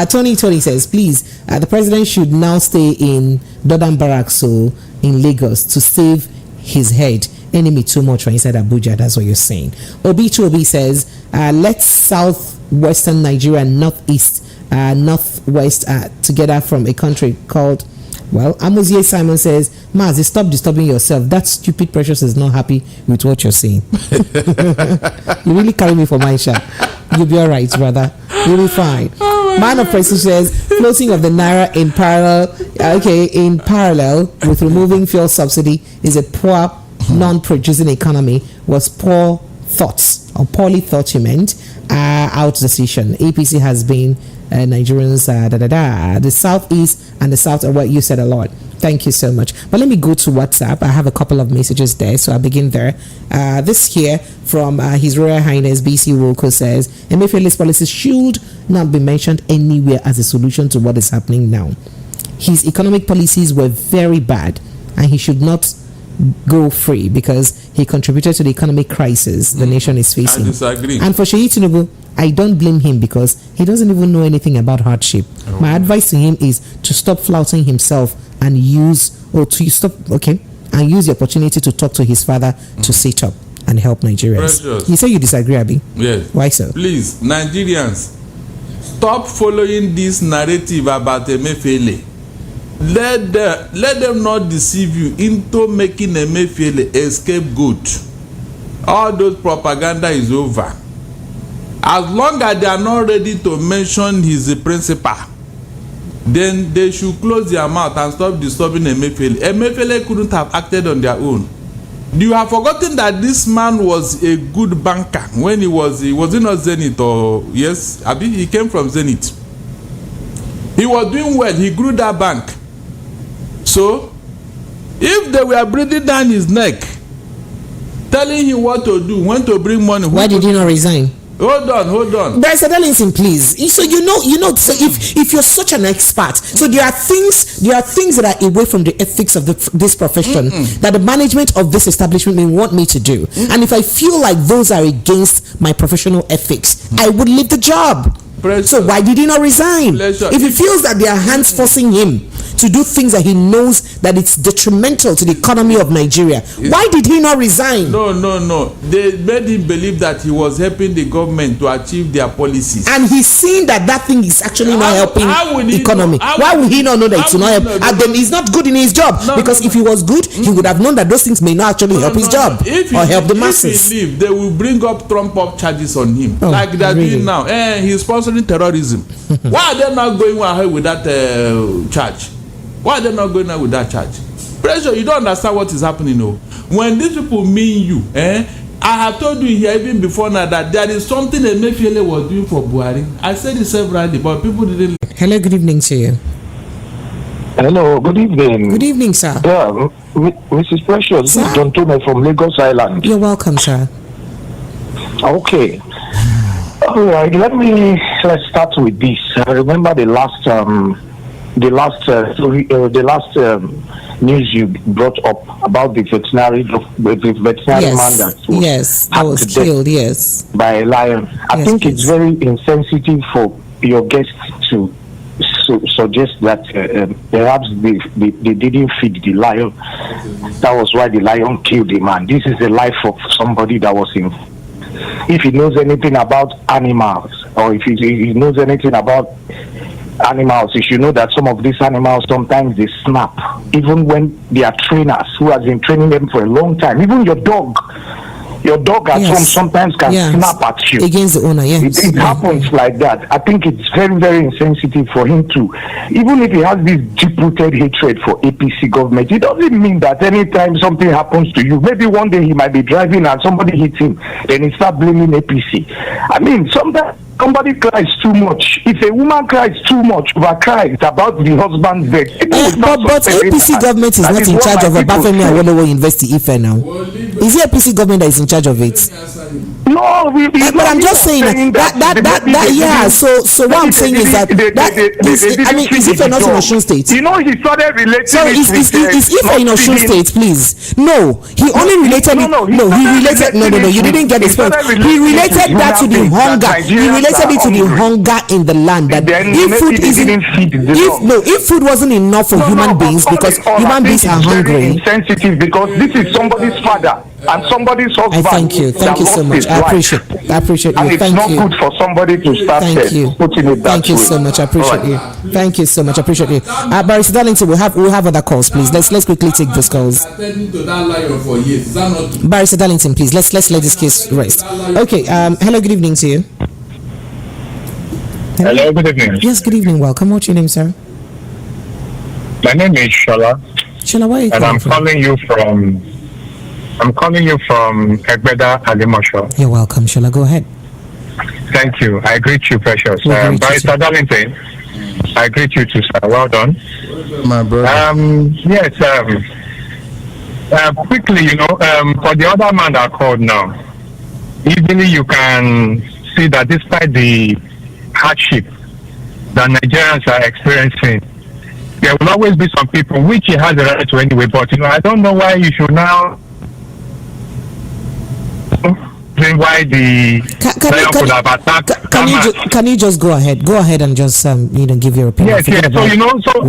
Tony says, please, the president should now stay in Dodan Barracks, so in Lagos, to save his head. Enemy too much for inside Abuja. That's what you're saying. Obi says, let's southwestern Nigeria, northwest together from a country called, Amozie Simon says, Mazi, stop disturbing yourself. That stupid Precious is not happy with what you're saying. You really carry me for my shot. You'll be all right, brother. You'll be fine. Man of Precision says floating of the naira in parallel with removing fuel subsidy is a poor, non-producing economy. Was poor thoughts or poorly thought you meant. Out decision. APC has been Nigerians. The southeast and the south are what you said a lot. Thank you so much. But let me go to WhatsApp. I have a couple of messages there, so I'll begin there. This here from His Royal Highness BC Woko says, Emefiele's policies should not be mentioned anywhere as a solution to what is happening now. His economic policies were very bad, and he should not go free because he contributed to the economic crisis the nation is facing. I disagree. And for Seyi Tinubu, I don't blame him because he doesn't even know anything about hardship. My advice to him is to stop flouting himself and use the opportunity to talk to his father to sit up and help Nigerians. Precious. You say you disagree, Abi? Yes. Why so? Please, Nigerians, stop following this narrative about Emefiele. Let them not deceive you into making Emefiele a scapegoat. All those propaganda is over. As long as they are not ready to mention his principal, then they should close their mouth and stop disturbing Emefiele. Emefiele couldn't have acted on their own. You have forgotten that this man was a good banker when he was not Zenith or yes, Abi, he came from Zenith. He was doing well. He grew that bank. So, if they were breathing down his neck, telling him what to do, when to bring money, why did he not resign? Hold on. Brother Darlington, please. So you know. So if you're such an expert, so there are things that are away from the ethics of this profession that the management of this establishment may want me to do, and if I feel like those are against my professional ethics, I would leave the job. So why did he not resign? If he feels that there are hands forcing him to do things that he knows that it's detrimental to the economy of Nigeria, why did he not resign? No. They made him believe that he was helping the government to achieve their policies. And he's seen that thing is actually not helping the economy. Why would he not know that it's not helping? And then he's not good in his job. Because if he was good, he would have known that those things may not actually help his job or help the masses. If he leave, they will bring up Trump charges on him. Like they're doing now. He's sponsoring terrorism. Why are they not going ahead with that charge? Why are they not going ahead with that charge? Pressure, you don't understand what is happening. No. When these people mean you, I have told you here even before now that there is something Emefiele was doing for Buhari. I said it severally, but people didn't. Hello, good evening to you. Hello, good evening. Good evening, sir. Yeah, Mrs. Precious, this is John Tome from Lagos Island. You're welcome, sir. Okay. All right, let's start with this. I remember the last news you brought up about the veterinary man that was killed. Yes, by a lion. I think it's very insensitive for your guests to suggest that perhaps they didn't feed the lion. That was why the lion killed the man. This is the life of somebody that was in. If he knows anything about animals, or if he knows anything about animals, you should know that some of these animals sometimes they snap, even when they are trainers who have been training them for a long time. Even your dog at home sometimes can snap at you against the owner. Yes, it happens like that. I think it's very, very insensitive for him to, even if he has this deep-rooted hatred for APC government, it doesn't mean that anytime something happens to you, maybe one day he might be driving and somebody hits him, then he start blaming APC. I mean, sometimes somebody cries too much. If a woman cries too much, cries about the husband's death. But APC government is not in charge of Obafemi Awolowo University Ife now. Is it APC government that is in charge of it? No, but I'm just saying that yeah. So what I'm saying is that is Ife not in Osun State? You know, he started relating. So is Ife in Osun State, please? No, he only related. No, he related. No, you didn't get this point. He related that to the hunger. He related it to the hunger in the land. That if food wasn't enough for human beings because human beings are hungry. Insensitive because this is somebody's father and somebody's husband. Thank you so much. I appreciate you. And it's not good for somebody to start putting it that way. Thank you so much. I appreciate you. Thank you so much. I appreciate you. Barrister Darlington, we'll have other calls, please. Let's quickly take these calls. Barrister Darlington, please. Let's let this case rest. Okay. Hello. Good evening to you. Hello, good evening. Yes, good evening. Welcome. What's your name, sir? My name is Shola. Shola, where are you and I'm from? calling you from Egbeda, Alimosho. You're welcome, Shola. Go ahead. Thank you. I greet you, Precious. Barrister Darlington, I greet you too, sir. Well done. My brother. Yes, quickly, for the other man that called now, easily you can see that despite the hardship that Nigerians are experiencing, there will always be some people which he has the right to anyway, but I don't know why you should now why the could have attacked. Can you just go ahead? Go ahead and just give your opinion. Yes. So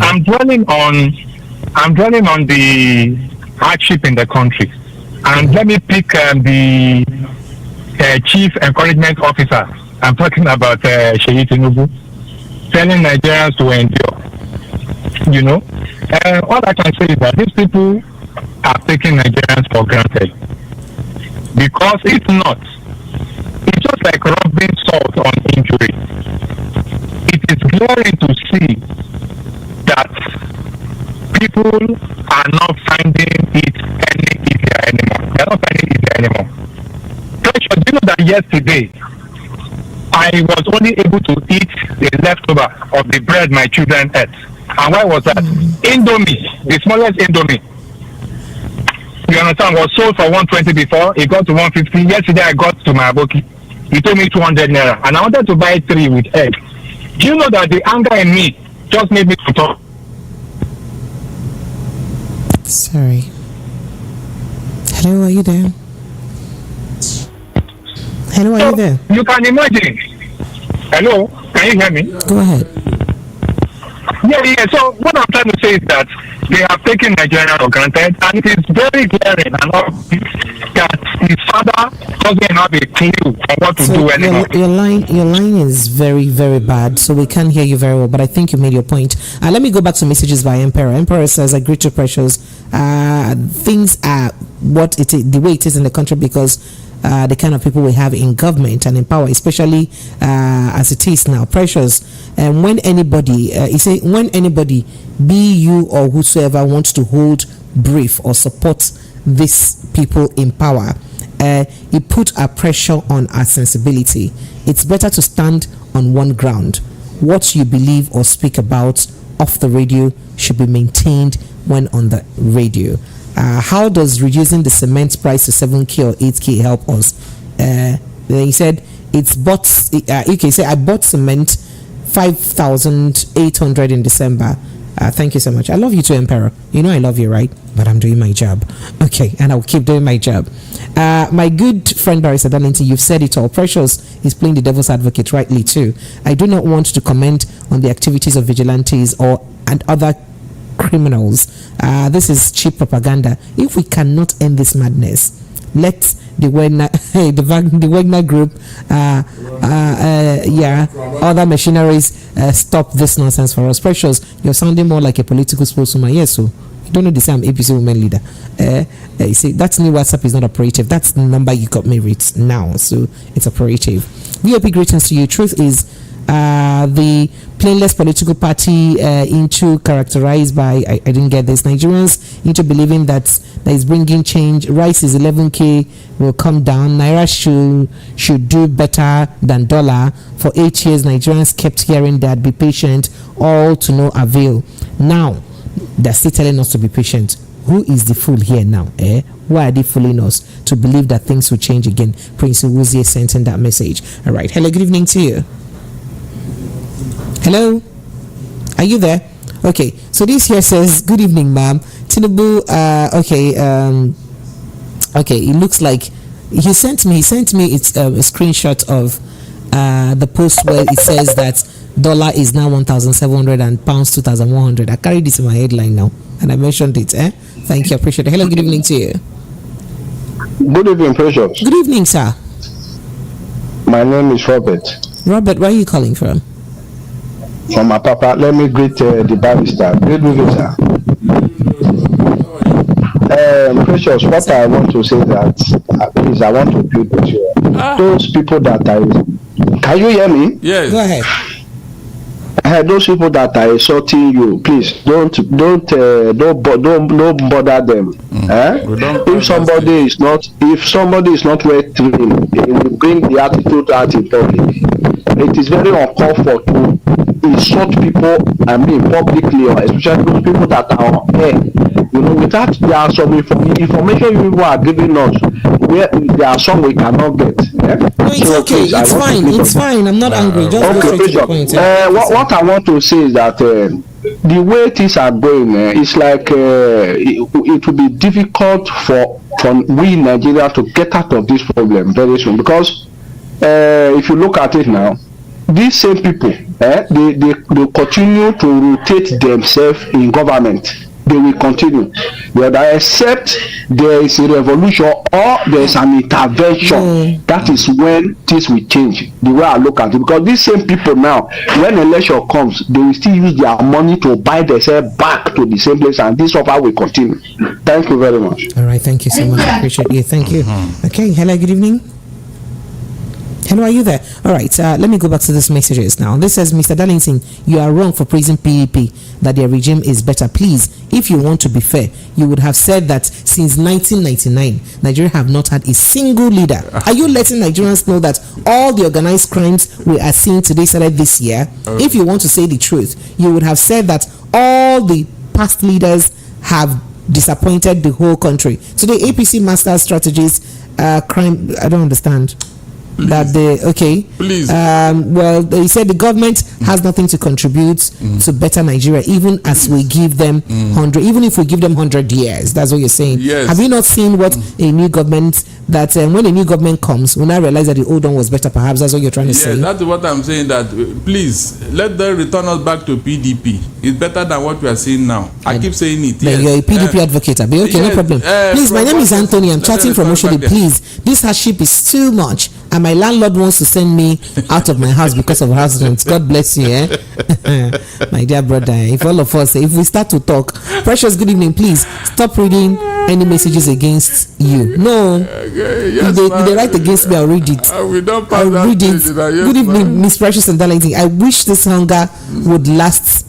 I'm dwelling on the hardship in the country, and let me pick the chief encouragement officer. I'm talking about Sheyi Tinubu, telling Nigerians to endure. All I can say is that these people are taking Nigerians for granted. Because if not, it's just like rubbing salt on injury. It is glaring to see that people are not finding it any easier anymore. They are not finding it easier anymore. Precious, do you know that yesterday I was only able to eat the leftover of the bread my children ate? And why was that? Indomie, the smallest Indomie. You understand, was sold for 120 before, it got to 150. Yesterday I got to my aboki. He told me 200 naira. And I wanted to buy 3 with egg. Do you know that the anger in me just made me to talk? Sorry. Hello, are you there? Hello, are you there? You can imagine. Hello, can you hear me? Go ahead. Yeah. So what I'm trying to say is that they have taken Nigeria for granted, and it is very glaring and obvious that his father doesn't have a clue on what to do anymore. Your line is very, very bad, so we can't hear you very well, but I think you made your point. Let me go back to messages by Emperor. Emperor says, I greet you, Precious. Things are the way it is in the country because the kind of people we have in government and in power, especially as it is now. Precious, and when anybody, when anybody, be you or whosoever, wants to hold brief or support these people in power, it put a pressure on our sensibility. It's better to stand on one ground. What you believe or speak about off the radio should be maintained when on the radio. How does reducing the cement price to 7k or 8k help us? Then he said it's bought. Okay, say I bought cement 5,800 in December. Thank you so much. I love you too, Emperor. You know I love you, right? But I'm doing my job. Okay, and I'll keep doing my job. My good friend Barrister Darlington, you've said it all. Precious is playing the devil's advocate rightly too. I do not want to comment on the activities of vigilantes and other criminals. This is cheap propaganda. If we cannot end this madness, let the Wagner group, other machineries stop this nonsense for us. Precious, you're sounding more like a political spokeswoman. Yes, so you don't know the same APC women leader. You see, that's new WhatsApp is not operative. That's the number you got me with now, so it's operative. VIP greetings to you. Truth is, the plainless political party characterized by I didn't get this, Nigerians into believing that is bringing change. Rice is 11k, will come down. Naira should do better than dollar. For 8 years Nigerians kept hearing that be patient, all to no avail. Now they're still telling us to be patient. Who is the fool here now? Why are they fooling us to believe that things will change again? Prince Uwuzie sent in that message. All right, hello, good evening to you. Hello, are you there? Okay, so this here says, good evening, ma'am. Tinubu, it looks like he sent me it's a screenshot of the post where it says that dollar is now 1,700 and pounds 2,100. I carried this in my headline now and I mentioned it. Thank you, I appreciate it. Hello, good evening to you. Good evening, Precious. Good evening, sir. My name is Robert. Robert, where are you calling from? From my papa. Let me greet the barrister. Good evening, sir. Precious, what I want to say that is I want to plead with you. Those people that are Can you hear me? Yes. Go ahead. Those people that are insulting you, please don't bother them. If somebody is not well trained, they will bring the attitude out in public. It is very uncalled for to insult people, publicly, or especially those people that are on air. Without there are some information you people are giving us, where there are some we cannot get. No, it's okay. It's fine. It's fine. I'm not angry. Just go straight to the point. What I want to say is that the way things are going, it's like it will be difficult for we in Nigeria to get out of this problem very soon, because if you look at it now, these same people, they continue to rotate themselves in government. They will continue, except there is a revolution or there is an intervention. That is when things will change. The way I look at it, because these same people now, when election comes, they will still use their money to buy themselves back to the same place, and this offer will continue. Thank you very much. All right, thank you so much. I appreciate you. Thank you. Okay, hello, good evening. Hello, are you there? All right, let me go back to these messages now. This says, Mr. Darlington, you are wrong for praising PDP, that their regime is better. Please, if you want to be fair, you would have said that since 1999, Nigeria have not had a single leader. Are you letting Nigerians know that all the organized crimes we are seeing today started this year? If you want to say the truth, you would have said that all the past leaders have disappointed the whole country. Today, APC master strategies, crime, I don't understand. That please. Well, they said the government has nothing to contribute to better Nigeria, even as we give them 100, even if we give them 100 years. That's what you're saying. Yes. Have you not seen what a new government, that when a new government comes, when I realize that the old one was better, perhaps that's what you're trying to say? That's what I'm saying, that please let them return us back to PDP. It's better than what we are seeing now. I keep saying it. Yes. You're a PDP advocate. Okay, no problem. Please, my name is Anthony. I'm chatting from Oshodi. Please, this hardship is too much, and my landlord wants to send me out of my house because of house rent. God bless you, my dear brother. If all of us, if we start to talk, Precious, good evening. Please stop reading any messages against you. No, if they write against me, I'll read it. I'll read it. Good evening, Miss Precious and Darlington. I wish this hunger would last.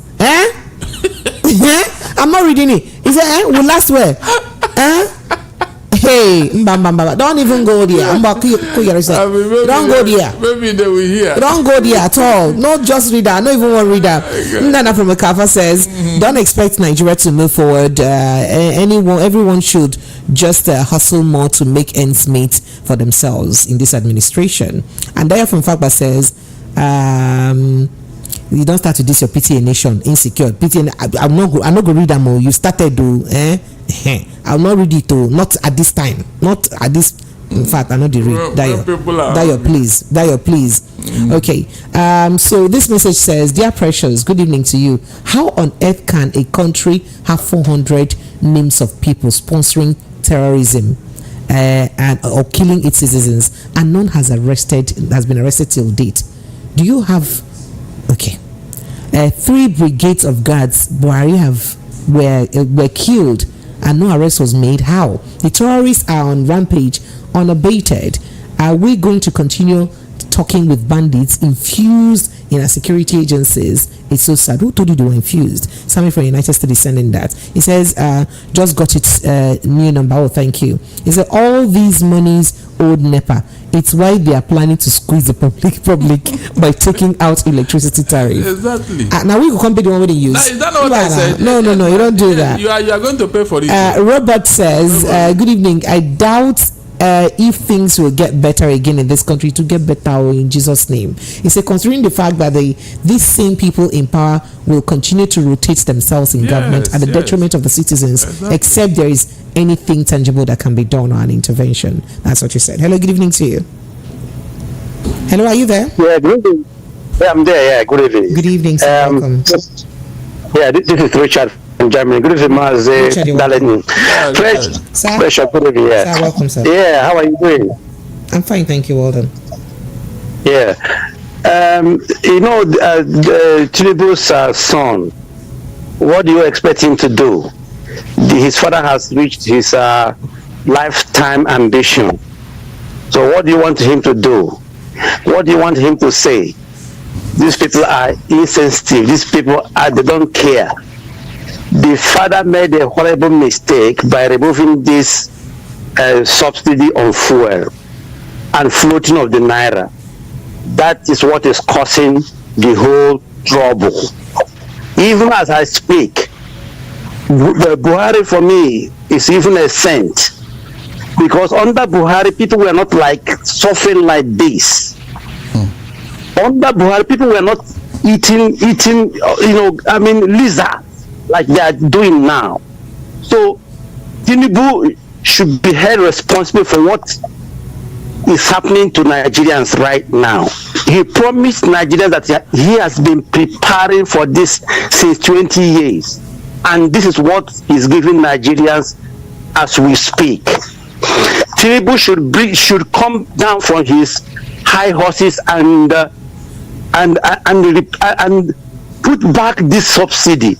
I'm not reading it. He said, will last where? Hey, don't even go there. Don't go there. Maybe they will hear. Don't go there at all. Not just reader. Not even one reader. Nana from Akafa says, don't expect Nigeria to move forward. Everyone should just hustle more to make ends meet for themselves in this administration. And Daya from Fakba says, you don't start to diss your PTA nation, insecure. PTA, I'm not going to read them all. You started to, I'll not read it too. Not at this time. Not at this. In fact, I'm not the read. Dio, please. Okay. So this message says, Dear Precious, good evening to you. How on earth can a country have 400 names of people sponsoring terrorism or killing its citizens, and none has been arrested till date? Do you have? Okay. 3 brigades of guards Buhari were killed and no arrest was made. How? The terrorists are on rampage, unabated. Are we going to continue talking with bandits infused in our security agencies? It's so sad. Who told you they were infused? Somebody from United States is sending that. He says, just got its new number. Oh, thank you. He said, all these monies owed NEPA. It's why they are planning to squeeze the public by taking out electricity tariff. Exactly. Now we will compare the one we use. Is that not what I said? No, you don't do that. You are going to pay for it. Robert says, good evening. I doubt if things will get better again in this country, to get better in Jesus' name. He said, considering the fact that these same people in power will continue to rotate themselves in government at the detriment of the citizens, except there is anything tangible that can be done or an intervention. That's what you said. Hello, good evening to you. Hello, are you there? Yeah, good evening. Yeah, I'm there. Yeah, good evening. Good evening, sir. Welcome. Yeah, this is Richard from Germany. Good evening, Maze. Pressure, good evening. Yeah. Sir, welcome, sir. Yeah, how are you doing? I'm fine, thank you. Well done. Yeah. Tinubu's son, what do you expect him to do? His father has reached his lifetime ambition. So what do you want him to do? What do you want him to say? These people are insensitive. These people they don't care. The father made a horrible mistake by removing this subsidy on fuel and floating of the naira. That is what is causing the whole trouble. Even as I speak, the Buhari for me is even a saint, because under Buhari people were not like suffering like this. Under Buhari people were not eating lizards like they are doing now. So Tinubu should be held responsible for what is happening to Nigerians right now. He promised Nigerians that he has been preparing for this since 20 years. And this is what he's giving Nigerians as we speak. Tinubu should come down from his high horses and put back this subsidy.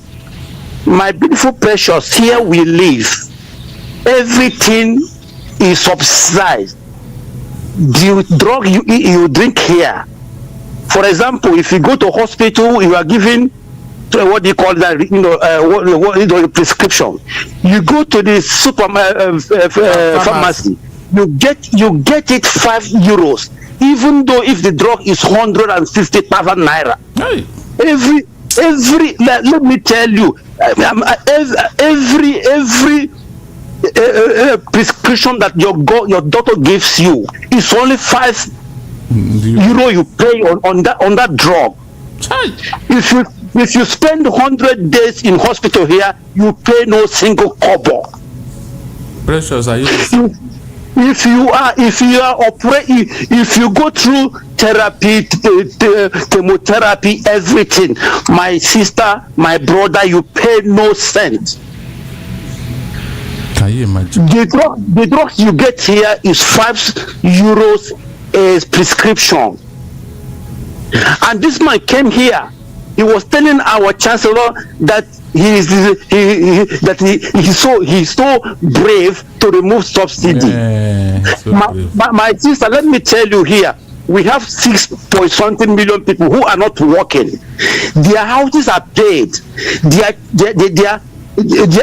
My beautiful precious, here we live. Everything is subsidized. The drug you drink here. For example, if you go to hospital, you are given what do you call that? Prescription. You go to the pharmacy. You get it €5, even though if the drug is 150,000 naira. Hey. Every let me tell you, every prescription that your doctor gives you is only €5 you pay on that drug. If you spend 100 days in hospital here, you pay no single kobo. Precious, are you? If you go through therapy, chemotherapy, everything, my sister, my brother, you pay no cent. Can you imagine? The drugs you get here is €5 a prescription. And this man came here. He was telling our chancellor that he's so brave to remove subsidy. My sister, let me tell you here, we have 6.something million people who are not working. Their houses are paid.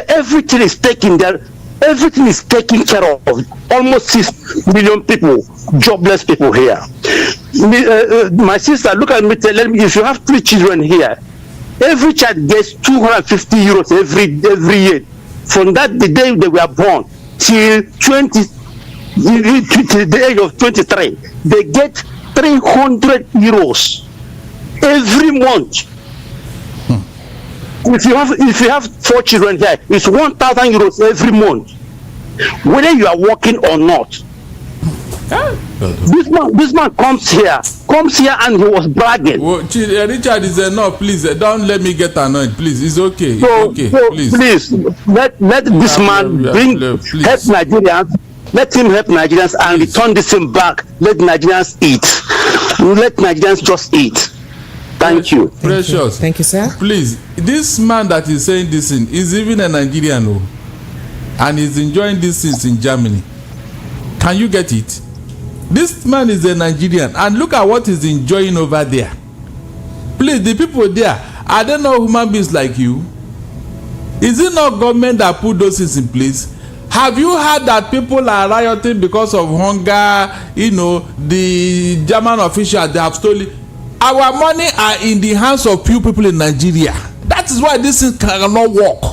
Everything is taken there. Everything is taken care of. Almost 6 million people, jobless people here. My sister, look at me, tell me, if you have 3 children here, every child gets €250 every year. From that the day they were born till the age of 23, they get €300 every month. If you have 4 children here, it's €1,000 every month, whether you are working or not. This man comes here and he was bragging. Well, Richard is enough. Please don't let me get annoyed. Please, it's okay. So Please let this man help Nigerians. Let him help Nigerians and return this thing back. Let Nigerians eat. Let Nigerians just eat. Thank you. Precious. Thank you, sir. Please, this man that is saying this thing is even a Nigerian, and he's enjoying these things in Germany. Can you get it? This man is a Nigerian, and look at what he's enjoying over there. Please, the people there, are they not human beings like you? Is it not government that put those things in place? Have you heard that people are rioting because of hunger? The German officials, they have stolen. Our money are in the hands of few people in Nigeria. That is why this thing cannot work.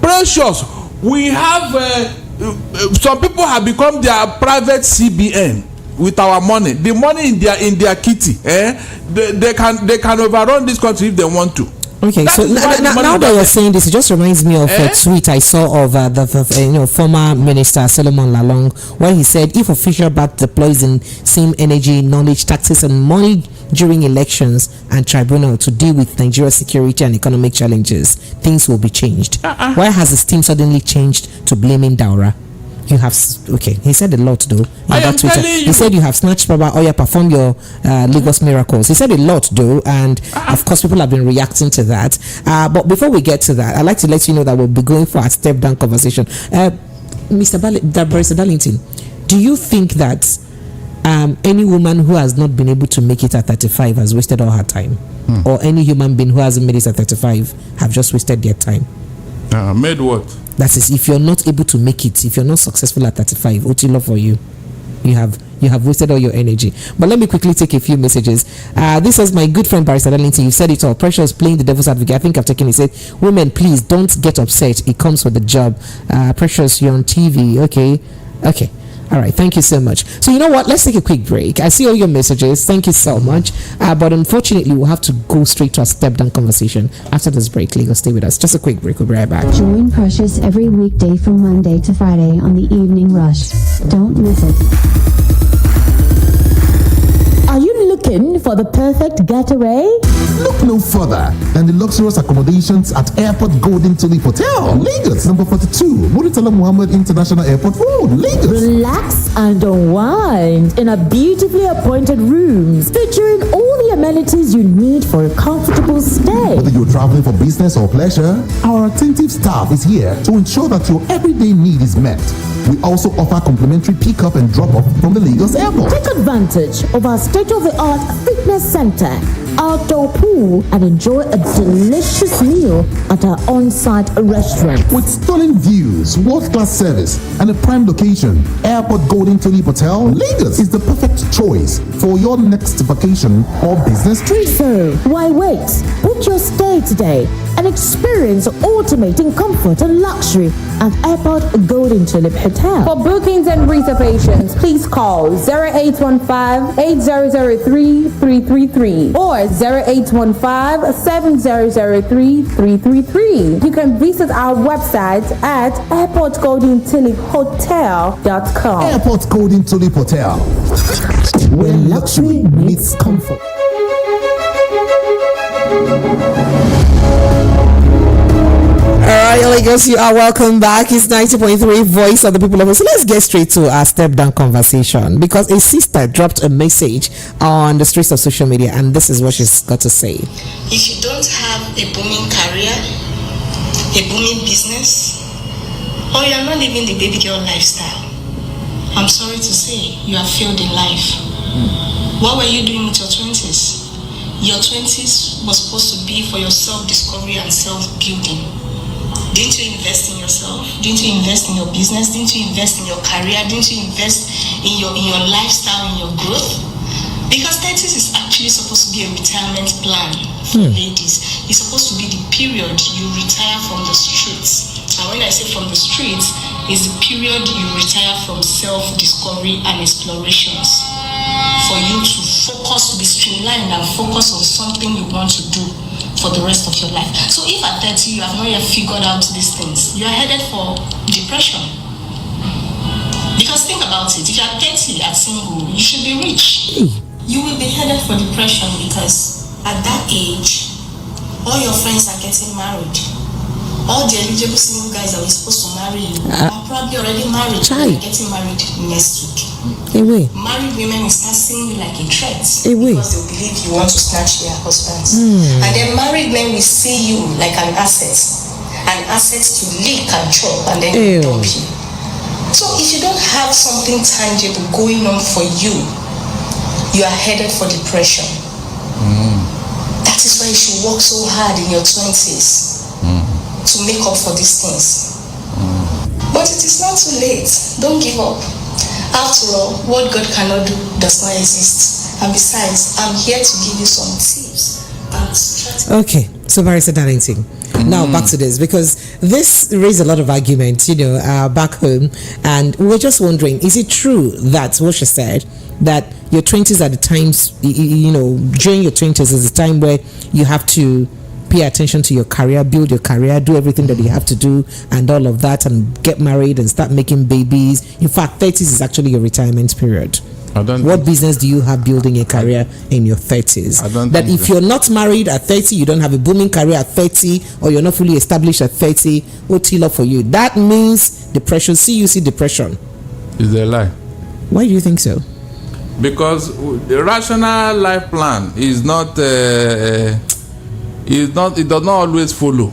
Precious, we have some people have become their private CBN with our money. The money in their kitty. They can overrun this country if they want to. Okay, so now that you're saying this, it just reminds me of a tweet I saw of the former minister Solomon Lalong, where he said, if official back deploys in same energy, knowledge, taxes and money during elections and tribunal to deal with Nigeria's security and economic challenges, things will be changed. Why has his team suddenly changed to blaming Daura? You have he said a lot though. He said you have snatched Baba Oya, perform your Lagos miracles. He said a lot though, and of course people have been reacting to that. But before we get to that, I'd like to let you know that we'll be going for a step down conversation. Mr. Darlington, do you think that any woman who has not been able to make it at 35 has wasted all her time. Or any human being who hasn't made it at 35 have just wasted their time. Made what? That is, if you're not able to make it, if you're not successful at 35, Otilo for you. You have wasted all your energy. But let me quickly take a few messages. This is my good friend Barrister Darlington. You said it all. Precious playing the devil's advocate. I think I've taken it. He said, women, please don't get upset. It comes with the job. Precious, you're on TV. Okay. All right, thank you so much. So you know what? Let's take a quick break. I see all your messages. Thank you so much. But unfortunately, we'll have to go straight to a step-down conversation after this break. Lagos, stay with us. Just a quick break. We'll be right back. Join Precious every weekday from Monday to Friday on the Evening Rush. Don't miss it. Are you looking for the perfect getaway? Look no further than the luxurious accommodations at Airport Golden Tulip Hotel, Lagos, number 42, Muritala Muhammad International Airport Road, Lagos. Relax and unwind in a beautifully appointed rooms featuring all the amenities you need for a comfortable stay. Whether you're traveling for business or pleasure, our attentive staff is here to ensure that your everyday need is met. We also offer complimentary pick-up and drop-off from the Lagos Airport. Take advantage of our state-of-the-art fitness center, outdoor pool, and enjoy a delicious meal at our on-site restaurant. With stunning views, world-class service, and a prime location, Airport Golden Tulip Hotel, Lagos is the perfect choice for your next vacation or business trip. So, why wait? Book your stay today and experience ultimate in comfort and luxury at Airport Golden Tulip Hotel. For bookings and reservations, please call 0815-8003-333 or 0815-7003-333. You can visit our website at airportgoldentuliphotel.com. Airport Golden Tulip Hotel, where luxury meets comfort. Alright, Lagos, you are welcome back. It's 90.3 Voice of the People of us. So let's get straight to our step-down conversation, because a sister dropped a message on the streets of social media, and this is what she's got to say. If you don't have a booming career, a booming business, or you are not living the baby girl lifestyle, I'm sorry to say you have failed in life. What were you doing with your 20s? Your 20s was supposed to be for your self-discovery and self-building. Didn't you invest in yourself? Didn't you invest in your business? Didn't you invest in your career? Didn't you invest in your lifestyle, in your growth? Because 30s is actually supposed to be a retirement plan for ladies. It's supposed to be the period you retire from the streets. And when I say from the streets, it's the period you retire from self-discovery and explorations. For you to focus, to be streamlined and focus on something you want to do for the rest of your life. So if at 30 you have not yet figured out these things, you are headed for depression. Because think about it, if you are 30 and single, you should be rich. You will be headed for depression because at that age, all your friends are getting married. All the eligible single guys that were supposed to marry you are probably already married. They're getting married next week. Married women will start seeing you like a threat because they believe you want to snatch their husbands. And then married men will see you like an asset to lick and chop and then dump you. So if you don't have something tangible going on for you, you are headed for depression. That is why you should work so hard in your 20s to make up for these things. But it is not too late. Don't give up. After all, what God cannot do does not exist. And besides, I'm here to give you some tips and strategies. Okay, so Barrister Darlington. Now back to this, because this raised a lot of arguments, back home, and we were just wondering, is it true that what she said, that your 20s are the times, during your 20s is the time where you have to pay attention to your career, build your career, do everything that you have to do and all of that, and get married and start making babies? In fact, 30s is actually your retirement period. What business do you have building a career in your 30s? That if you're not married at 30, you don't have a booming career at 30, or you're not fully established at 30, what's love for you? That means depression. See depression. Is a lie. Why do you think so? Because the rational life plan is not it does not always follow.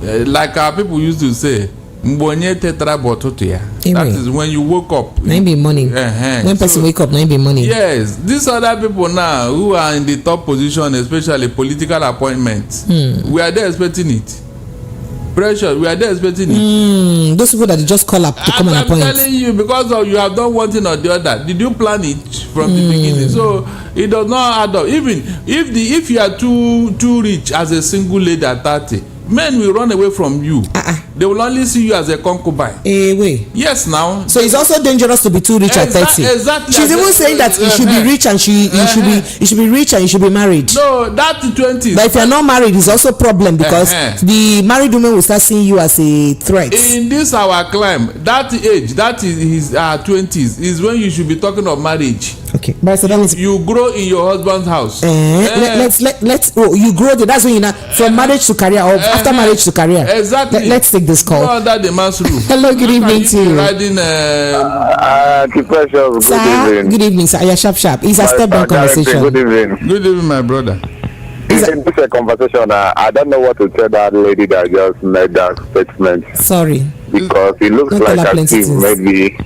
Like our people used to say, Mbonye tetra bototo ya. That is when you woke up. Nine be money. When person wake up, nine be money. Yes, these other people now who are in the top position, especially political appointments, we are there expecting it. Pressure, we are there expecting it. Those people that you just call up to come and appoint. I'm telling you, because of you have done one thing or the other. Did you plan it from the beginning? So it does not add up. Even if you are too rich as a single lady at 30, men will run away from you. They will only see you as a concubine. Wait. Yes, now. So it's also dangerous to be too rich at 30. Exactly. She's even saying that you should be rich and you should be rich and you should be married. No, that's the 20s. But if you're not married, it's also a problem because the married woman will start seeing you as a threat. In this our climb, that age, that is his 20s, is when you should be talking of marriage. Okay, but so that means you grow in your husband's house. Let's you grow there. That's when you know from marriage to career or after marriage to career. Exactly. Let's take this call. Under the man's roof. Hello, good evening to you. Riding, sir, good evening, sir. Yeah, sharp. It's a step-down conversation. Good evening. Good evening, my brother. This is a conversation. I don't know what to tell that lady that just made that statement. Sorry. Because it looks like as if maybe,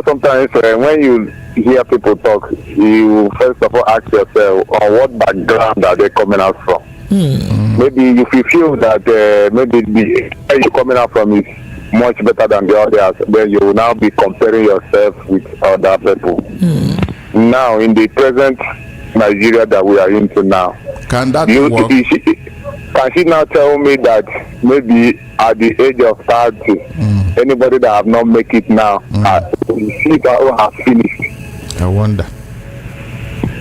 sometimes when you hear people talk, you first of all ask yourself, on what background are they coming out from? Maybe if you feel that maybe the where you're coming out from is much better than the others, then you will now be comparing yourself with other people. Now, in the present Nigeria that we are into now, can that work? Can she now tell me that maybe at the age of 30, anybody that have not make it now, she have finished? I wonder.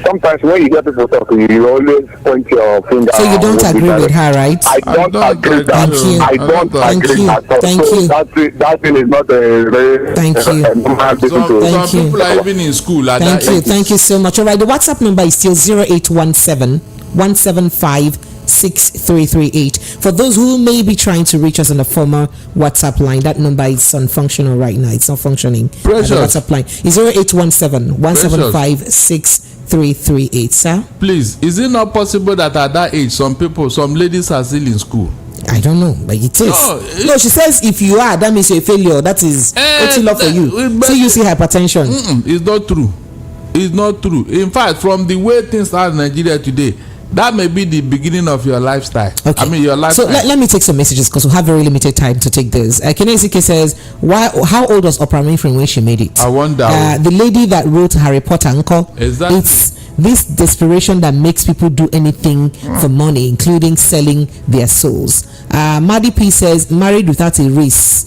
Sometimes when you get people talking, you always point your finger. So you don't agree with her, right? I don't agree. I don't agree at all. Thank you. That thing is not a very. Thank you. Some people are even in school. Thank you so much. All right, the WhatsApp number is still 0817 175 6338. For those who may be trying to reach us on the former WhatsApp line, that number is unfunctional right now. It's not functioning. Precious. The WhatsApp line is 0817 175 6338. Sir, please, is it not possible that at that age some ladies are still in school? I don't know, but it is. No, she says if you are, that means you're a failure. That is what's love for you. So you see hypertension. It's not true. It's not true. In fact, from the way things are in Nigeria today, that may be the beginning of your lifestyle. Okay. I mean, your lifestyle. So let me take some messages because we have very limited time to take this. Kenezike says, how old was Oprah Winfrey when she made it? I wonder. The lady that wrote Harry Potter, Uncle. Exactly. It's this desperation that makes people do anything for money, including selling their souls. Madi P says, married without a race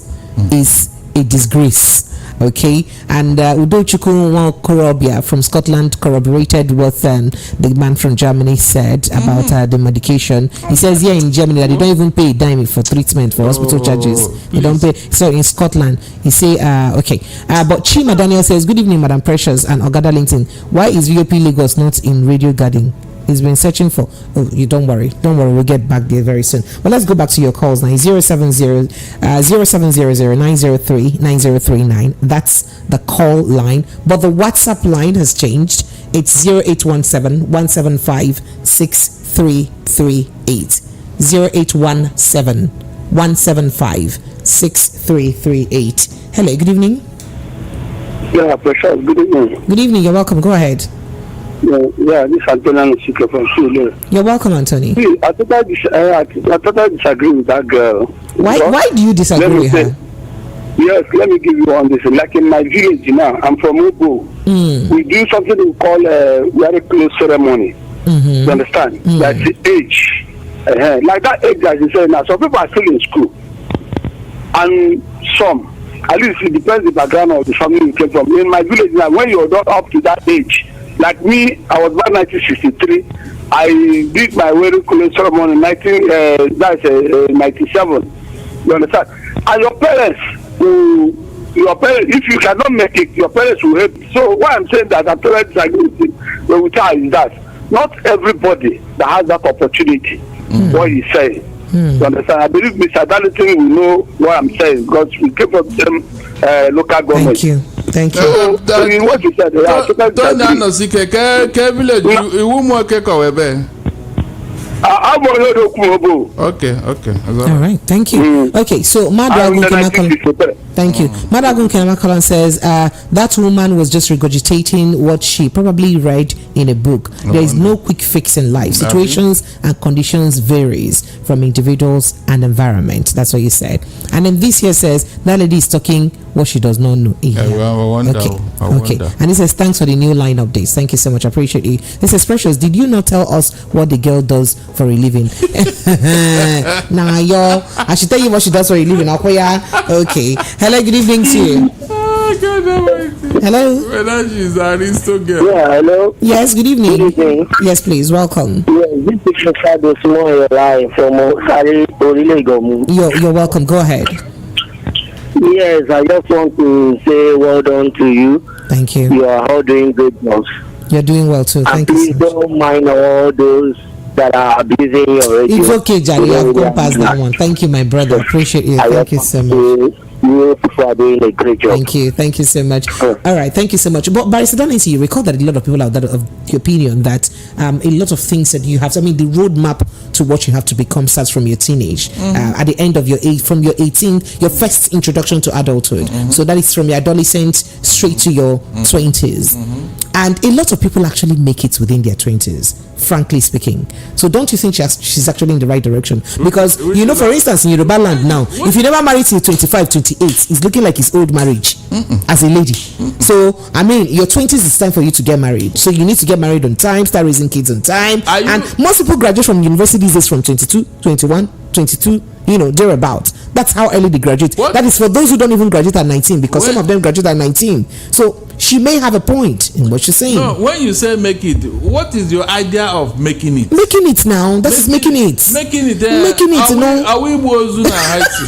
is a disgrace. Okay, and Udo Chukwu Korobia from Scotland corroborated what the man from Germany said about the medication. He says here in Germany that they don't even pay a dime for treatment for hospital charges. They don't pay. So in Scotland, he say okay. But Chima Daniel says, good evening, Madam Precious and Ogada Linton. Why is VOP Lagos not in Radio Garden? He's been searching for. Oh, you don't worry, we'll get back there very soon. But let's go back to your calls now. 0700 903 9039. That's the call line, but the WhatsApp line has changed. It's 0817 175 6338. 0817 175 6338. Hello, good evening. Yeah, Precious, good evening. Good evening, you're welcome. Go ahead. Yeah, this is Antonio from Sule. You're welcome, Anthony. I totally disagree with that girl. Why do you disagree with her? Yes, let me give you one this. Like in my village now, I'm from Ubu. We do something we call a very close ceremony. You understand? That's the age. Like that age that you say now. Some people are still in school. And some, at least it depends the background of the family you came from. In my village now, when you're not up to that age, like me, I was born 1963. I did my wedding close ceremony in 97. You understand? And your parents, if you cannot make it, your parents will help. So why I'm saying that I totally disagree with her is that not everybody that has that opportunity, what he's saying. You understand? I believe Mr. Darlington will know what I'm saying because we came from the same local government. Thank you. What you said, Okay. All right, thank you. Okay, so Madagun Kenakalan. Thank you. Madagun Kenakalan says that woman was just regurgitating what she probably read in a book. There is no quick fix in life. Situations and conditions varies from individuals and environment. That's what you said. And then this here says that lady is talking what she does not know. I wonder. Okay. And he says thanks for the new line updates. Thank you so much. I appreciate you. This is Precious. Did you not tell us what the girl does for a living? Nah, y'all. I should tell you what she does for a living. Okay. Hello, good evening to you. Hello. Whether she's an Aristo girl. Yeah, hello. Yes, good evening. Good evening. Yes, please. Welcome. Yes, this is Shado Small line from Sari Orilegomu. You're welcome. Go ahead. Yes, I just want to say well done to you. Thank you. You are all doing good jobs. You're doing well too. Thank you. Please don't mind all those that are abusing your radio. It's okay, Jari. I've gone past that one. Thank you, my brother. Appreciate you. Thank you so much. You are doing a great job. Thank you so much. All right, thank you so much. But Barrister Danisi, you recall that a lot of people are of the opinion that a lot of things that you have, the roadmap to what you have to become starts from your teenage. At the end of your age, from your 18, your first introduction to adulthood. So that is from your adolescent straight to your 20s. And a lot of people actually make it within their 20s, frankly speaking. So don't you think she's actually in the right direction? Because, for instance, in Yoruba land now, if you never married till 25, 28, it's looking like it's old marriage as a lady. So, your 20s is time for you to get married. So you need to get married on time, start raising kids on time. And most people graduate from university these days from 22, 21, 22, thereabout. That's how early they graduate. That is for those who don't even graduate at 19, because some of them graduate at 19. So she may have a point in what she's saying. No, when you say make it, what is your idea of making it? Making it now. That is making it. Making it. Making it. Are we Bozu na Haiti?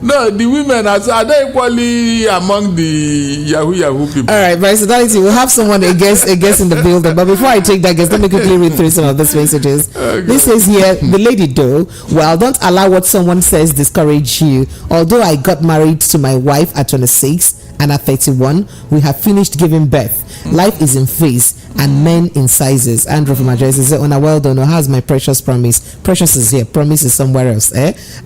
No, the women are they equally among the Yahoo people? All right, versatility. We'll have someone a guest in the building. But before I take that guest, let me quickly read through some of these messages. Okay. This says here, the lady though, well, don't allow what someone says discourage you. Although I got married to my wife at 26 and at 31, we have finished giving birth. Life is in phase and men in sizes. Andrew from Address says, "On a well done. How's my precious promise? Precious is here. Promise is somewhere else."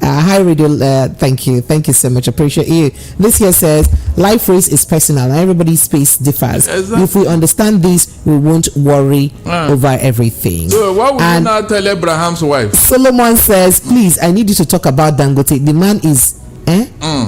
Hi radio. Thank you so much. Appreciate you. This here says, "Life race is personal. Everybody's pace differs. Exactly. If we understand this, we won't worry over everything." So why would you not tell Abraham's wife? Solomon says, "Please, I need you to talk about Dangote. The man is."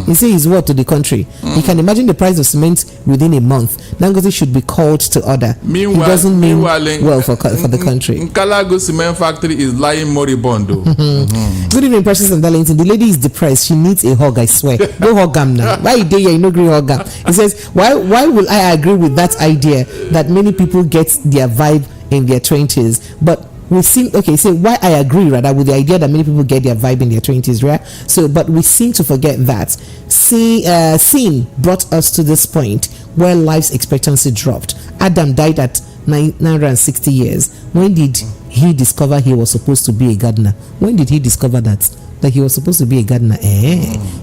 He says his word to the country. You can imagine the price of cement within a month. Dangote should be called to order. Meanwhile, it doesn't mean well for the country. Nkalago cement factory is lying moribund. Good evening, Precious and Darlington. The lady is depressed. She needs a hug, I swear. Go hug him now. Why you there? You no agree hug him. He says, why will I agree with that idea that many people get their vibe in their 20s? But we seem why I agree rather with the idea that many people get their vibe in their 20s, right? So, but we seem to forget that sin brought us to this point where life's expectancy dropped. Adam died at 960 years. When did he discover he was supposed to be a gardener? When did he discover that he was supposed to be a gardener?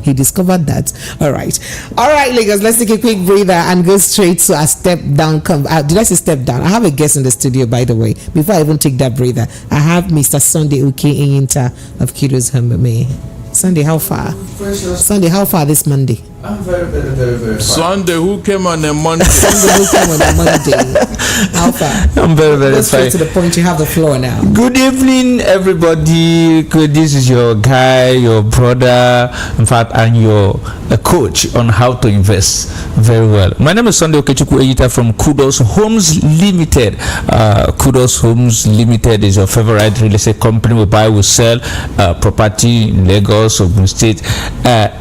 He discovered that. All right, Lagos, let's take a quick breather and go straight to a step down. Did I say step down? I have a guest in the studio, by the way. Before I even take that breather, I have Mr. Sunday Inyinta of Kiddos Hambame. Sunday, how far? Precious. Sunday, how far this Monday? I'm very, very, very, very far. Sunday, who came on a Monday? How far? I'm very, very far. Straight to the point. You have the floor now. Good evening, everybody. This is your guy, your brother, in fact, and your coach on how to invest very well. My name is Sunday Okechukwu Eyita from Kudos Homes Limited. Kudos Homes Limited is your favorite real estate company. We buy, we sell property in Lagos, Ogun State,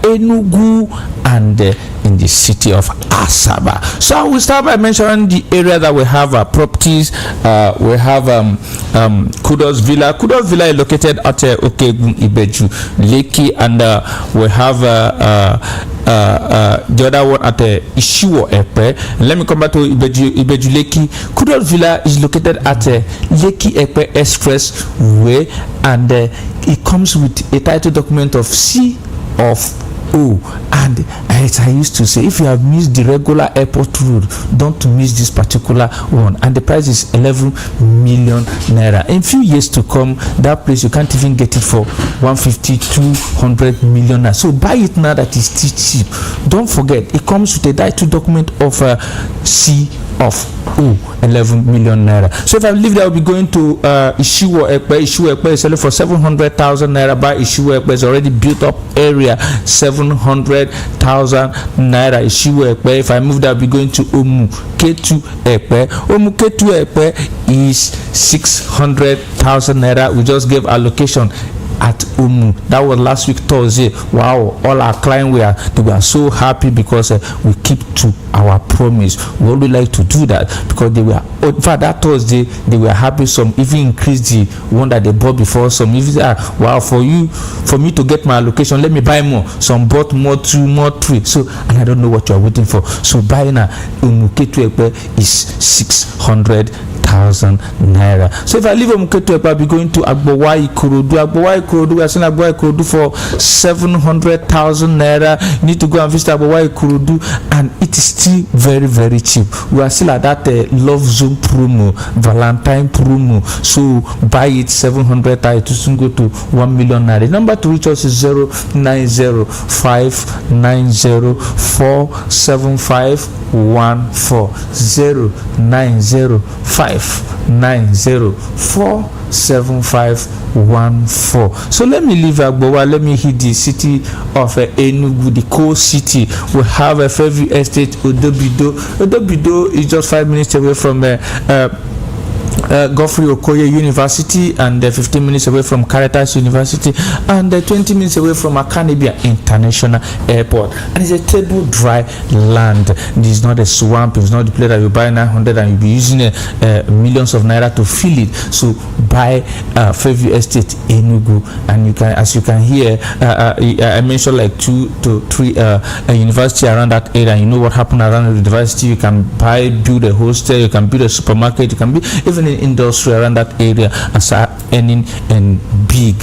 Enugu, and in the city of Asaba. So I will start by mentioning the area that we have properties. We have Kudos Villa. Kudos Villa is located at Okegun Ibeju Lekki, and we have the other one at Ishiwo Epe. Let me come back to Ibeju Lekki. Kudos Villa is located at Lekki Epe Expressway, and it comes with a title document of C of And as I used to say, if you have missed the regular airport route, don't miss this particular one. And the price is 11 million naira. In few years to come, that place you can't even get it for 150, 200 million naira. So buy it now that is still cheap. Don't forget, it comes with a title document of C of 11 million naira. So if I leave there, I'll be going to Ijeoma Egwuatu. Ijeoma Egwuatu is selling for 700,000 naira. By Ijeoma Egwuatu is already built up area, 700,000 naira. Ijeoma Egwuatu. If I move there, I'll be going to Omu Ketu Egwuatu. Omu Ketu Egwuatu is 600,000 naira. We just gave allocation at Umu. That was last week Thursday. Wow, all our clients were so happy because we keep to our promise. We always like to do that because they were, in fact, that Thursday they were happy. Some even increased the one that they bought before. Some even wow, for me to get my allocation, let me buy more. Some bought more, 2 more, 3. So, and I don't know what you are waiting for. So buy now. Umu Ketu Egwuatu is 600,000 naira. So if I leave Omuketu Egwuatu, I'll be going to Agbowa Ikorodu. Agbowa Ikorodu, we are selling Agbowa Ikorodu for 700,000 naira. You need to go and visit Agbowa Ikorodu, and it is still very, very cheap. We are still at that Love Zone promo, Valentine promo. So buy it 700,000 to soon go to 1 million naira. The number to reach us is 09059047514. 09059047514. So let me leave Agbowa. Let me hit the city of Enugu, the coal city. We have a Fairview Estate, Odobido. Odobido is just 5 minutes away from Godfrey Okoye University, and 15 minutes away from Caritas University, and 20 minutes away from Akanibia International Airport. And it's a table dry land. This is not a swamp. It's not the place that you buy 900 and you'll be using millions of naira to fill it. So buy Fairview Estate Enugu, and you can, as you can hear, I mentioned like 2 to 3 university around that area. And you know what happened around the university. You can build a hostel, you can build a supermarket, you can be even in industry around that area and start earning and big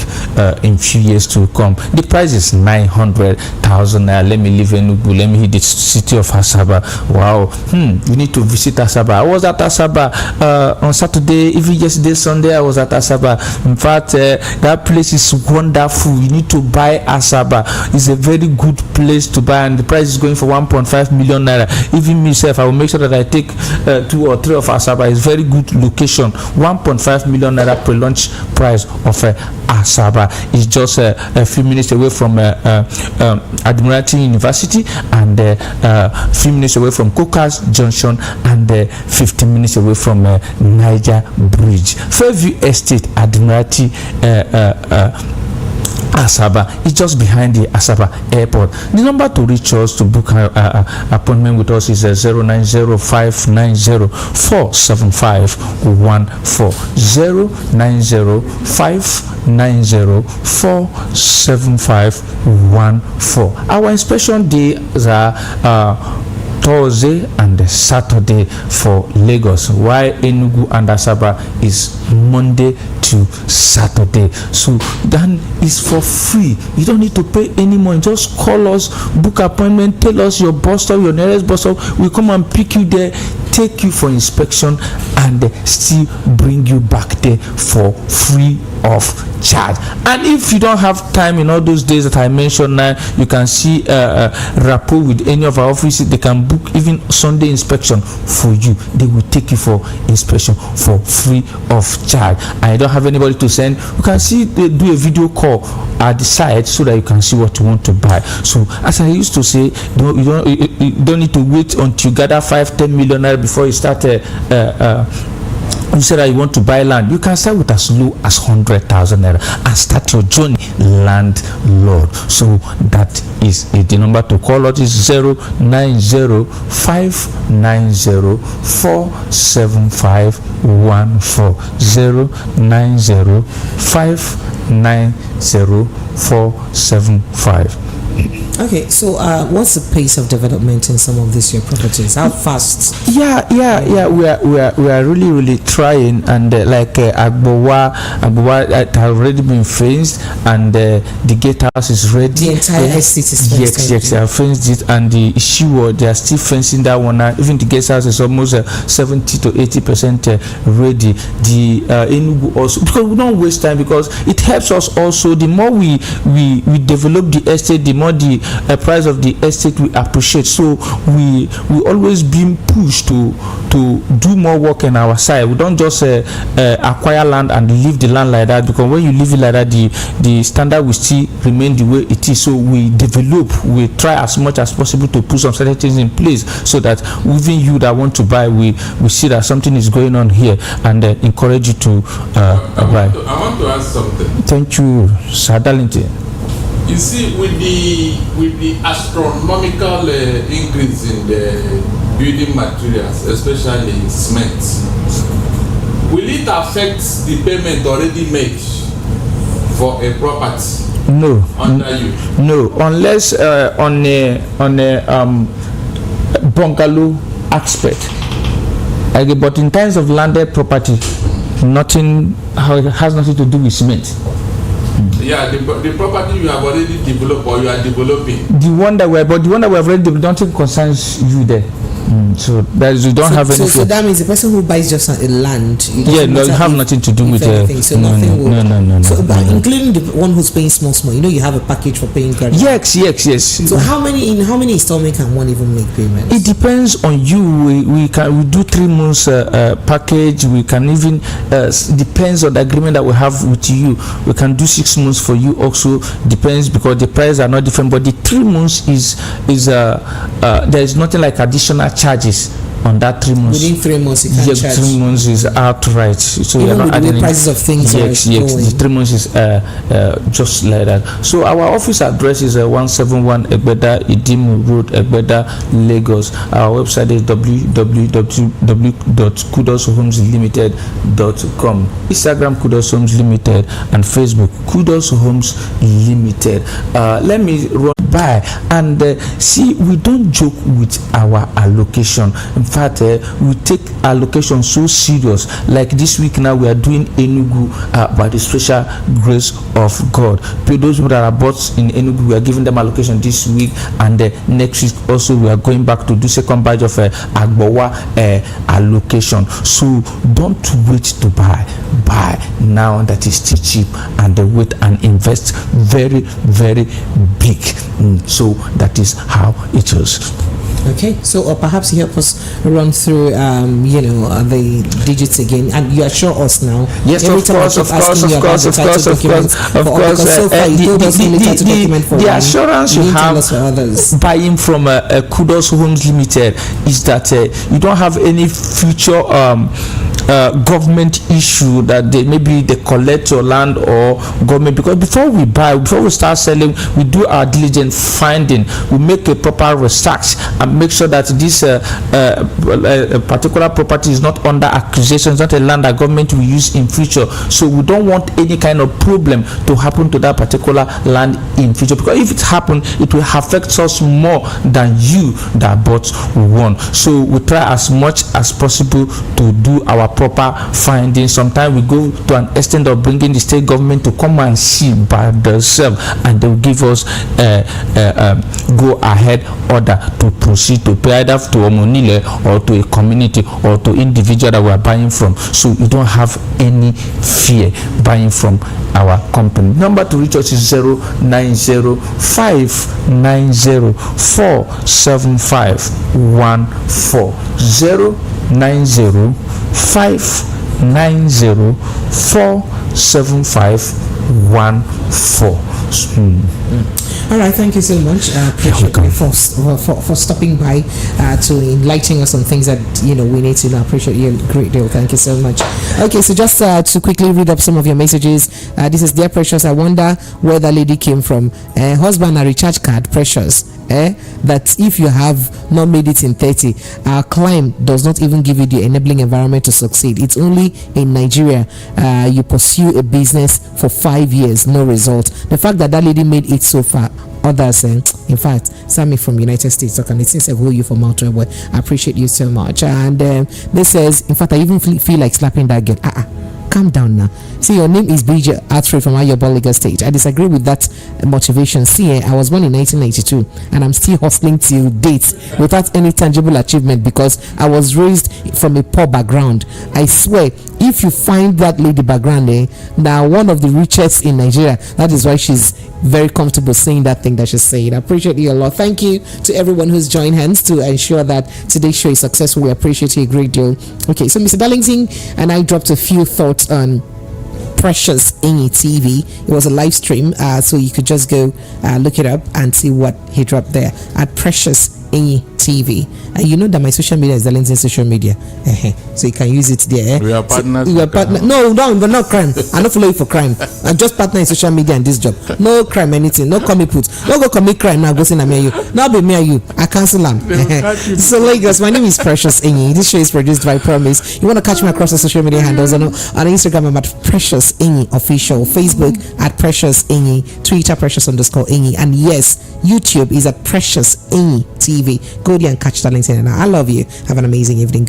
in few years to come. The price is 900,000 naira. Let me leave Enugu. Let me hit the city of Asaba. Wow, you need to visit Asaba. I was at Asaba on Saturday, even yesterday Sunday I was at Asaba. In fact, that place is wonderful. You need to buy Asaba. It's a very good place to buy, and the price is going for 1.5 million naira. Even myself, I will make sure that I take 2 or 3 of Asaba. It's very good location. 1.5 million naira pre-launch price of Asaba. Is just a few minutes away from Admiralty University, and a few minutes away from Cookers Junction, and 15 minutes away from Niger Bridge. Fairview Estate, Admiralty Asaba is just behind the Asaba Airport. The number to reach us to book an appointment with us is 09059047514. 09059047514. Our inspection days are Thursday and Saturday for Lagos, while Enugu and Asaba is Monday to Saturday. So then it's for free. You don't need to pay any money. Just call us, book appointment, tell us your bus stop, your nearest bus stop. We come and pick you there, take you for inspection, and still bring you back there for free of charge. And if you don't have time in all those days that I mentioned now, you can see rapport with any of our offices. They can book even Sunday inspection for you. They will take you for inspection for free of charge. I don't have anybody to send. You can see they do a video call at the site so that you can see what you want to buy. So as I used to say, you don't need to wait until you gather 5-10 million naira before you start you said that you want to buy land. You can start with as low as 100,000 naira and start your journey landlord. So that is it. The number to call us is 09059047514. 09059047514. Okay, so what's the pace of development in some of these your properties? How fast? Yeah. We are really trying, and like Agbowa has already been fenced, and the gatehouse is ready. The entire estate is fenced. Yes, they have fenced it, and the Ishiwo, they are still fencing that one. Even the gatehouse is almost 70 to 80% ready. The Enugu also, because we don't waste time, because it helps us also. The more we develop the estate, the more the price of the estate we appreciate. So we always being pushed to do more work on our side. We don't just acquire land and leave the land like that, because when you leave it like that, the standard will still remain the way it is. So we develop, we try as much as possible to put some certain things in place, so that even you that want to buy, we see that something is going on here, and encourage you to buy. I want to ask something. Thank you, Sir Darlington. You see, with the astronomical increase in the building materials, especially cement, will it affect the payment already made for a property? No. Under you? No, unless on a bungalow aspect. Okay, but in terms of landed property, nothing has nothing to do with cement. Yeah, the property you have already developed or you are developing. The one that we have already developed, nothing concerns you there. So that you don't have anything. So that means the person who buys just a land. Yeah, no, you have nothing to do with anything. So nothing will. No. So, but including the one who's paying small, you have a package for paying credit. Yes. So how many installment can one even make payments? It depends on you. We do 3 months package. We can even depends on the agreement that we have with you. We can do 6 months for you also. Depends, because the prices are not different. But the 3 months is there is nothing like additional charges on that 3 months. Within 3 months, you can charge. 3 months is outright. So even with the way prices of things yes, are the 3 months is just like that. So our office address is 171 Egbeda Idimu Road, Egbeda, Lagos. Our website is www.kudoshomesLimited.com. Instagram Kudos Homes Limited, and Facebook Kudos Homes Limited. Let me run by and see, we don't joke with our allocation. In fact, we take allocation so serious. Like this week now, we are doing Enugu by the special grace of God. Those who that are bought in Enugu, we are giving them allocation this week, and next week also we are going back to do second batch of Agbowa allocation. So don't wait to buy now that is still cheap, and wait and invest very, very big. So that is how it is. Okay, so or perhaps you help us run through the digits again, and you assure us now. Yes, of course. The assurance you have buying from Kudos Homes Limited is that you don't have any future government issue that maybe they collect your land or government, because before we start selling, we do our diligent finding, we make a proper research and make sure that this particular property is not under accusations, not a land that government will use in future. So we don't want any kind of problem to happen to that particular land in future, because if it happens, it will affect us more than you that bought one. So we try as much as possible to do our proper findings. Sometimes we go to an extent of bringing the state government to come and see by themselves, and they will give us go ahead order to proceed to pay either to Omonile or to a community or to individual that we are buying from. So you don't have any fear buying from our company. Number to reach us is 090-590-47514. 090-590-47514. All right, thank you so much. Appreciate you for stopping by to enlighten us on things that we need to know. Appreciate you a great deal. Thank you so much. Okay, so just to quickly read up some of your messages. This is Dear Precious. I wonder where that lady came from. Husband, a recharge card, Precious. That if you have not made it in 30, our climb does not even give you the enabling environment to succeed. It's only in Nigeria you pursue a business for 5 years, no result. The fact that lady made it so far others. In fact, Sammy from United States, and it seems I hold you for mouth trouble. I appreciate you so much. And this says, in fact, I even feel like slapping that girl. Calm down now. See, your name is Bridget Arthur from Ayobo, Lagos State. I disagree with that motivation. See, I was born in 1992 and I'm still hustling till date without any tangible achievement because I was raised from a poor background. I swear, if you find that lady background, now one of the richest in Nigeria, that is why she's very comfortable saying that thing that she's saying. I appreciate you a lot. Thank you to everyone who's joined hands to ensure that today's show is successful. We appreciate you a great deal. Okay, so Mr. Darlington and I dropped a few thoughts on Precious Enyi TV. It was a live stream, so you could just go look it up and see what he dropped there at Precious Enyi TV. And you know that my social media is Darlington social media, so you can use it there. We are partners. So we are partner. No, but not crime. I'm not following for crime. I'm just partner in social media and this job. No crime, anything. No commit put. No go commit crime now. Go see me and you. Now be me and you. I cancel them. So Lagos, my name is Precious Enyi. This show is produced by Promise. You want to catch me across the social media handles on Instagram? I'm at Precious Enyi Official. Facebook at Precious Enyi. Twitter Precious_Enyi. And yes, YouTube is at Precious Enyi TV. Go there and catch Darlington. And I love you. Have an amazing evening.